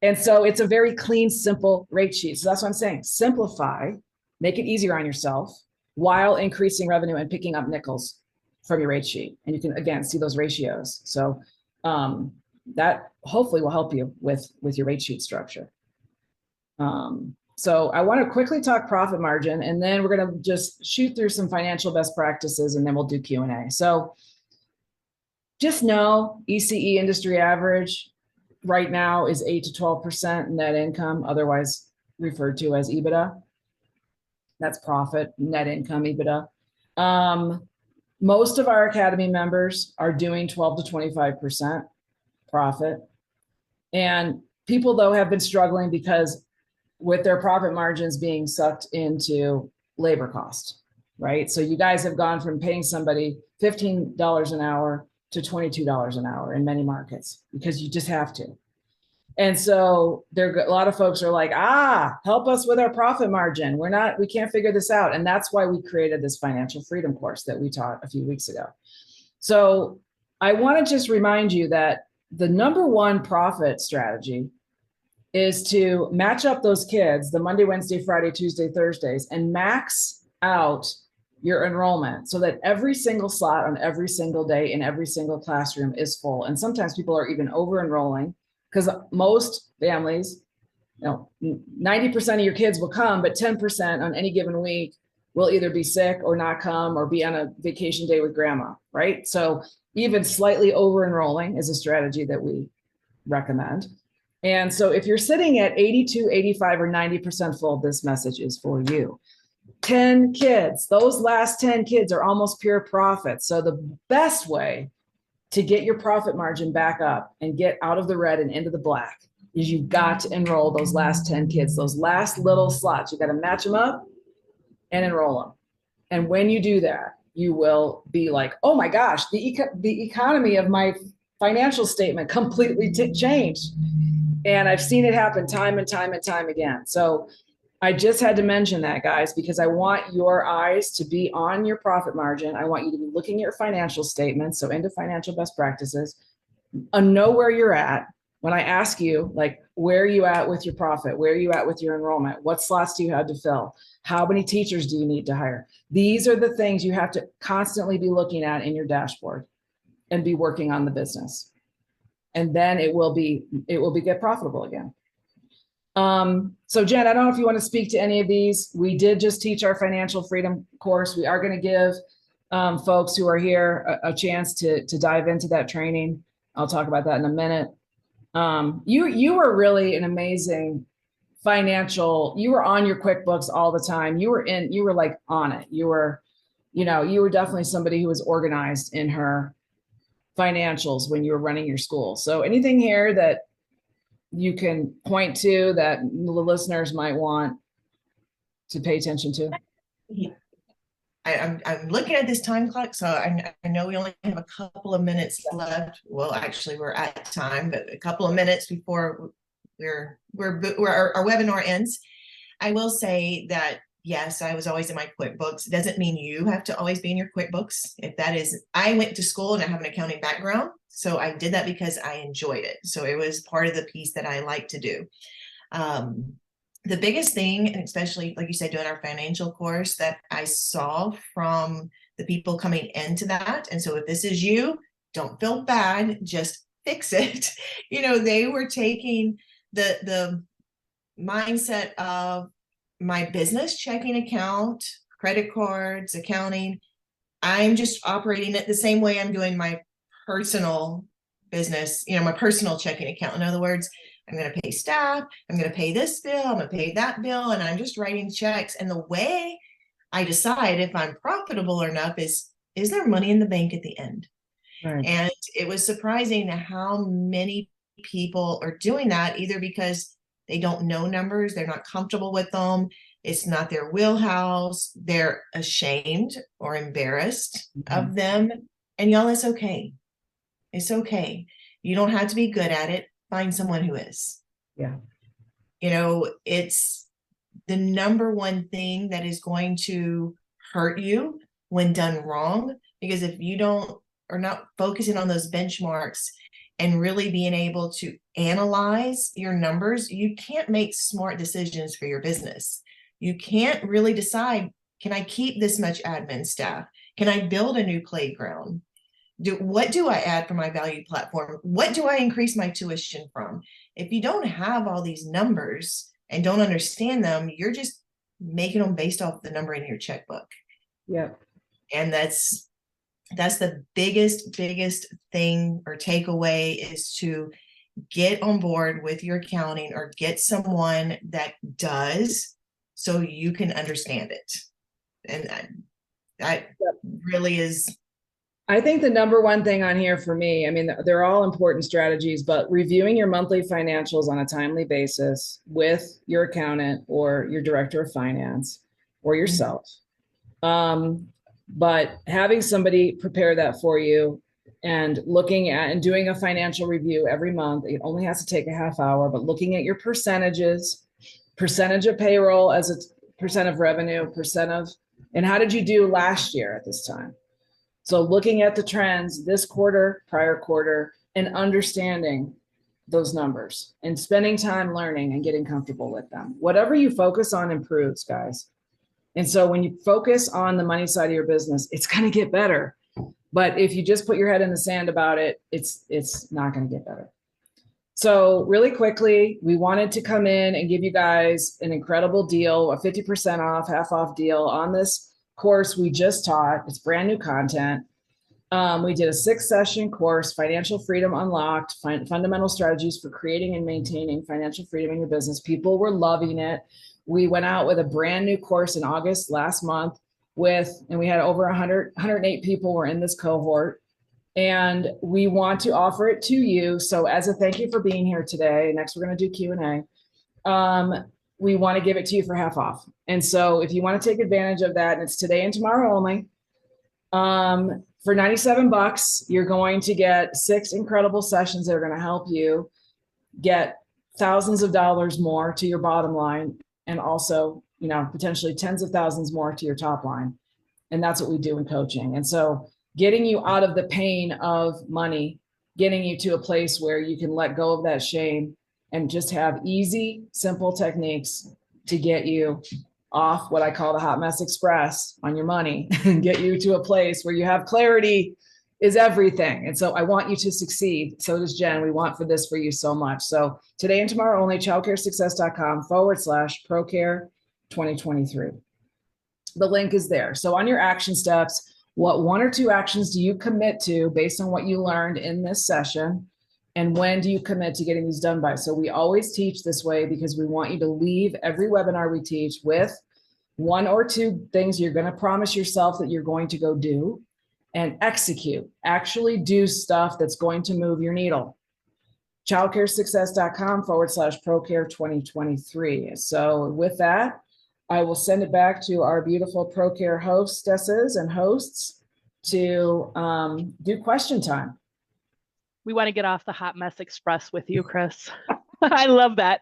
And so it's a very clean, simple rate sheet. So that's what I'm saying. Simplify, make it easier on yourself while increasing revenue and picking up nickels from your rate sheet. And you can, again, see those ratios. So that hopefully will help you with your rate sheet structure. So I want to quickly talk profit margin, and then we're going to just shoot through some financial best practices, and then we'll do Q&A. So just know ECE industry average right now is 8 to 12% net income, otherwise referred to as EBITDA. That's profit, net income, EBITDA. Most of our Academy members are doing 12 to 25% profit. And people, though, have been struggling because with their profit margins being sucked into labor cost, right? So you guys have gone from paying somebody $15 an hour to $22 an hour in many markets because you just have to. And so a lot of folks are like, help us with our profit margin. We can't figure this out. And that's why we created this financial freedom course that we taught a few weeks ago. So I want to just remind you that the number one profit strategy is to match up those kids, the Monday, Wednesday, Friday, Tuesday, Thursdays, and max out your enrollment so that every single slot on every single day in every single classroom is full. And sometimes people are even over enrolling, because most families, 90% of your kids will come, but 10% on any given week will either be sick or not come or be on a vacation day with grandma, right? So even slightly over enrolling is a strategy that we recommend. And so if you're sitting at 82, 85, or 90% full, this message is for you. 10 kids, those last 10 kids are almost pure profit. So the best way to get your profit margin back up and get out of the red and into the black is you've got to enroll those last 10 kids, those last little slots. You got to match them up and enroll them. And when you do that, you will be like, oh my gosh, the economy of my financial statement completely changed. And I've seen it happen time and time and time again. So I just had to mention that, guys, because I want your eyes to be on your profit margin. I want you to be looking at your financial statements, so into financial best practices, and know where you're at. When I ask you, like, where are you at with your profit? Where are you at with your enrollment? What slots do you have to fill? How many teachers do you need to hire? These are the things you have to constantly be looking at in your dashboard and be working on the business. And then it will get profitable again. So Jen, I don't know if you want to speak to any of these. We did just teach our financial freedom course. We are going to give folks who are here a chance to dive into that training. I'll talk about that in a minute. You were really an amazing you were on your QuickBooks all the time. You were like on it. You were definitely somebody who was organized in her financials when you were running your school. So anything here that you can point to that the listeners might want to pay attention to? Yeah. I'm looking at this time clock, so I know we only have a couple of minutes left. Well, actually, we're at time, but a couple of minutes before our webinar ends. I will say that yes, I was always in my QuickBooks. It doesn't mean you have to always be in your QuickBooks. I went to school and I have an accounting background. So I did that because I enjoyed it. So it was part of the piece that I like to do. The biggest thing, and especially like you said, doing our financial course, that I saw from the people coming into that. And so if this is you, don't feel bad, just fix it. They were taking the mindset of my business checking account, credit cards, accounting. I'm just operating it the same way I'm doing my personal business, my personal checking account. In other words, I'm going to pay staff, I'm going to pay this bill, I'm going to pay that bill, and I'm just writing checks. And the way I decide if I'm profitable or not is there money in the bank at the end? Right. And it was surprising how many people are doing that, either because they don't know numbers, they're not comfortable with them, it's not their wheelhouse, they're ashamed or embarrassed of them. And y'all, it's okay. It's okay. You don't have to be good at it. Find someone who is. Yeah. It's the number one thing that is going to hurt you when done wrong, because if you are not focusing on those benchmarks, and really being able to analyze your numbers, you can't make smart decisions for your business. You can't really decide, can I keep this much admin staff? Can I build a new playground? What do I add for my value platform? What do I increase my tuition from? If you don't have all these numbers and don't understand them, you're just making them based off the number in your checkbook. Yep. And that's the biggest thing or takeaway, is to get on board with your accounting or get someone that does, so you can understand it. And that really is. I think the number one thing on here for me, I mean, they're all important strategies, but reviewing your monthly financials on a timely basis with your accountant or your director of finance or yourself. But having somebody prepare that for you and looking at and doing a financial review every month, it only has to take a half hour, but looking at your percentage of payroll as a percent of revenue, and how did you do last year at this time? So looking at the trends this quarter, prior quarter, and understanding those numbers and spending time learning and getting comfortable with them. Whatever you focus on improves, guys. And so when you focus on the money side of your business, it's going to get better. But if you just put your head in the sand about it, it's not going to get better. So really quickly, we wanted to come in and give you guys an incredible deal, a 50% off, half off deal on this course we just taught. It's brand new content. We did a 6-session course, Financial Freedom Unlocked, Fundamental Strategies for Creating and Maintaining Financial Freedom in Your Business. People were loving it. We went out with a brand new course in August last month and we had over 108 people were in this cohort. And we want to offer it to you. So as a thank you for being here today, next we're going to do Q&A. We want to give it to you for half off. And so if you want to take advantage of that, and it's today and tomorrow only, for $97, you're going to get 6 incredible sessions that are going to help you get thousands of dollars more to your bottom line, and also, potentially tens of thousands more to your top line. And that's what we do in coaching. And so getting you out of the pain of money, getting you to a place where you can let go of that shame and just have easy, simple techniques to get you off what I call the hot mess express on your money and get you to a place where you have clarity is everything. And so I want you to succeed. So does Jen. We want for this for you so much. So today and tomorrow only, childcaresuccess.com/ProCare 2023. The link is there. So on your action steps, what 1 or 2 actions do you commit to based on what you learned in this session? And when do you commit to getting these done by? So we always teach this way because we want you to leave every webinar we teach with 1 or 2 things you're going to promise yourself that you're going to go do and execute. Actually do stuff that's going to move your needle. childcaresuccess.com/ProCare 2023. So with that, I will send it back to our beautiful ProCare hostesses and hosts to do question time. We want to get off the hot mess express with you, Kris. I love that.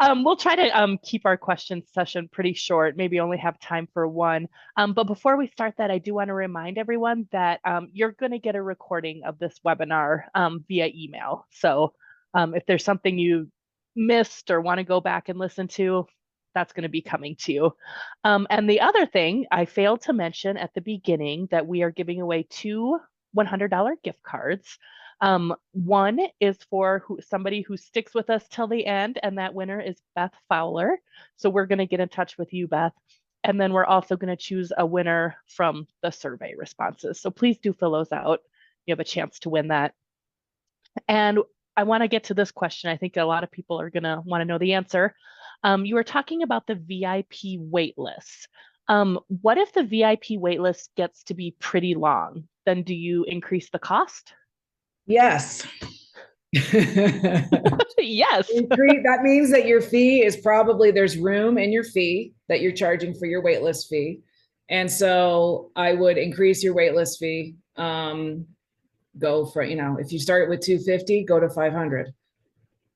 We'll try to keep our question session pretty short, maybe only have time for 1. But before we start that, I do want to remind everyone that you're going to get a recording of this webinar via email. So if there's something you missed or want to go back and listen to, that's going to be coming to you. And the other thing I failed to mention at the beginning, that we are giving away 2 $100 gift cards. One is for somebody who sticks with us till the end, and that winner is Beth Fowler. So we're going to get in touch with you, Beth. And then we're also going to choose a winner from the survey responses. So please do fill those out. You have a chance to win that. And I want to get to this question. I think a lot of people are going to want to know the answer. You were talking about the VIP wait list. What if the VIP wait list gets to be pretty long? Then do you increase the cost? Yes. Yes. That means that your fee is probably, there's room in your fee that you're charging for your waitlist fee. And so I would increase your waitlist fee. Go for, if you start with $250, go to $500.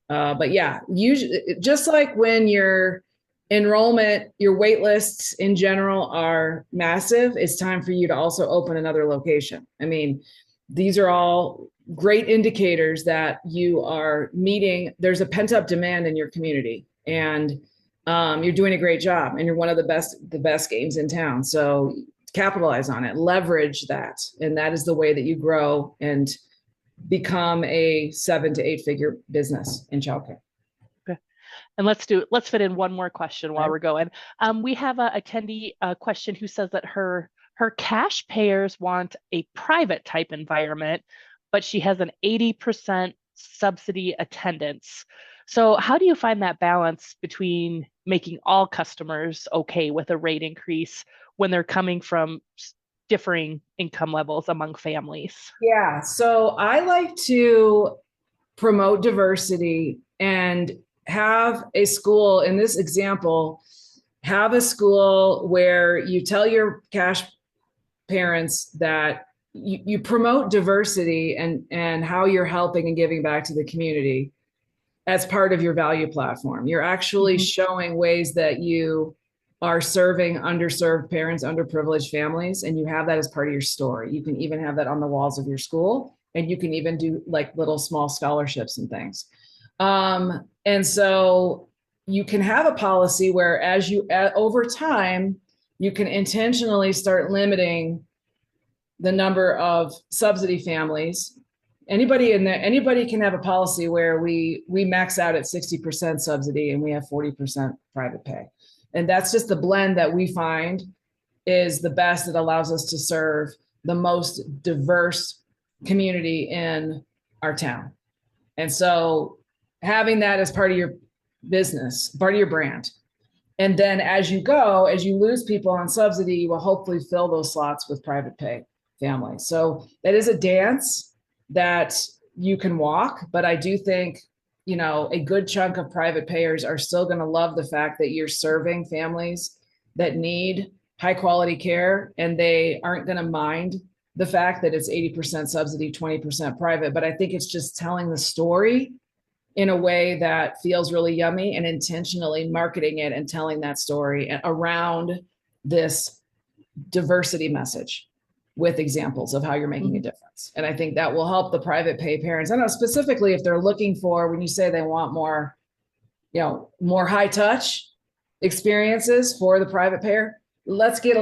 But yeah, usually, just like when your enrollment, your wait lists in general are massive, it's time for you to also open another location. I mean, these are all great indicators that you are meeting. There's a pent-up demand in your community, and you're doing a great job, and you're one of the best games in town. So capitalize on it, leverage that, and that is the way that you grow and become a 7 to 8 figure business in childcare. Okay. And let's fit in one more question while we're going. We have a attendee question who says that her cash payers want a private type environment, but she has an 80% subsidy attendance. So how do you find that balance between making all customers okay with a rate increase when they're coming from differing income levels among families? Yeah, so I like to promote diversity and have a school, in this example, have a school where you tell your cash parents that you promote diversity and how you're helping and giving back to the community as part of your value platform. You're actually showing ways that you are serving underserved parents, underprivileged families, and you have that as part of your story. You can even have that on the walls of your school, and you can even do like little small scholarships and things. And so you can have a policy where over time, you can intentionally start limiting the number of subsidy families. Anybody can have a policy where we max out at 60% subsidy and we have 40% private pay. And that's just the blend that we find is the best that allows us to serve the most diverse community in our town. And so having that as part of your business, part of your brand. And then as you lose people on subsidy, you will hopefully fill those slots with private pay families. So that is a dance that you can walk, but I do think, a good chunk of private payers are still going to love the fact that you're serving families that need high quality care, and they aren't going to mind the fact that it's 80% subsidy, 20% private. But I think it's just telling the story in a way that feels really yummy and intentionally marketing it and telling that story around this diversity message with examples of how you're making a difference. And I think that will help the private pay parents. I know specifically if they're looking for, when you say they want more, more high touch experiences for the private payer, let's get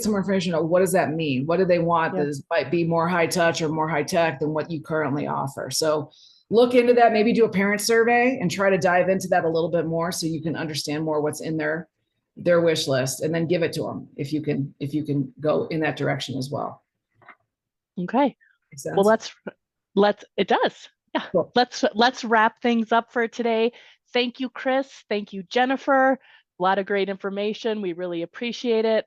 some more information on what does that mean? What do they want that might be more high touch or more high tech than what you currently offer? So look into that, maybe do a parent survey and try to dive into that a little bit more so you can understand more what's in their wish list, and then give it to them if you can go in that direction as well. Okay. Well, it does. Yeah. Cool. Let's wrap things up for today. Thank you, Kris. Thank you, Jennifer. A lot of great information. We really appreciate it.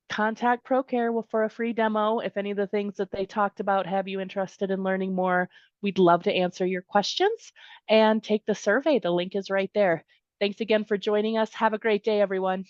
Contact ProCare for a free demo. If any of the things that they talked about have you interested in learning more, we'd love to answer your questions, and take the survey. The link is right there. Thanks again for joining us. Have a great day, everyone.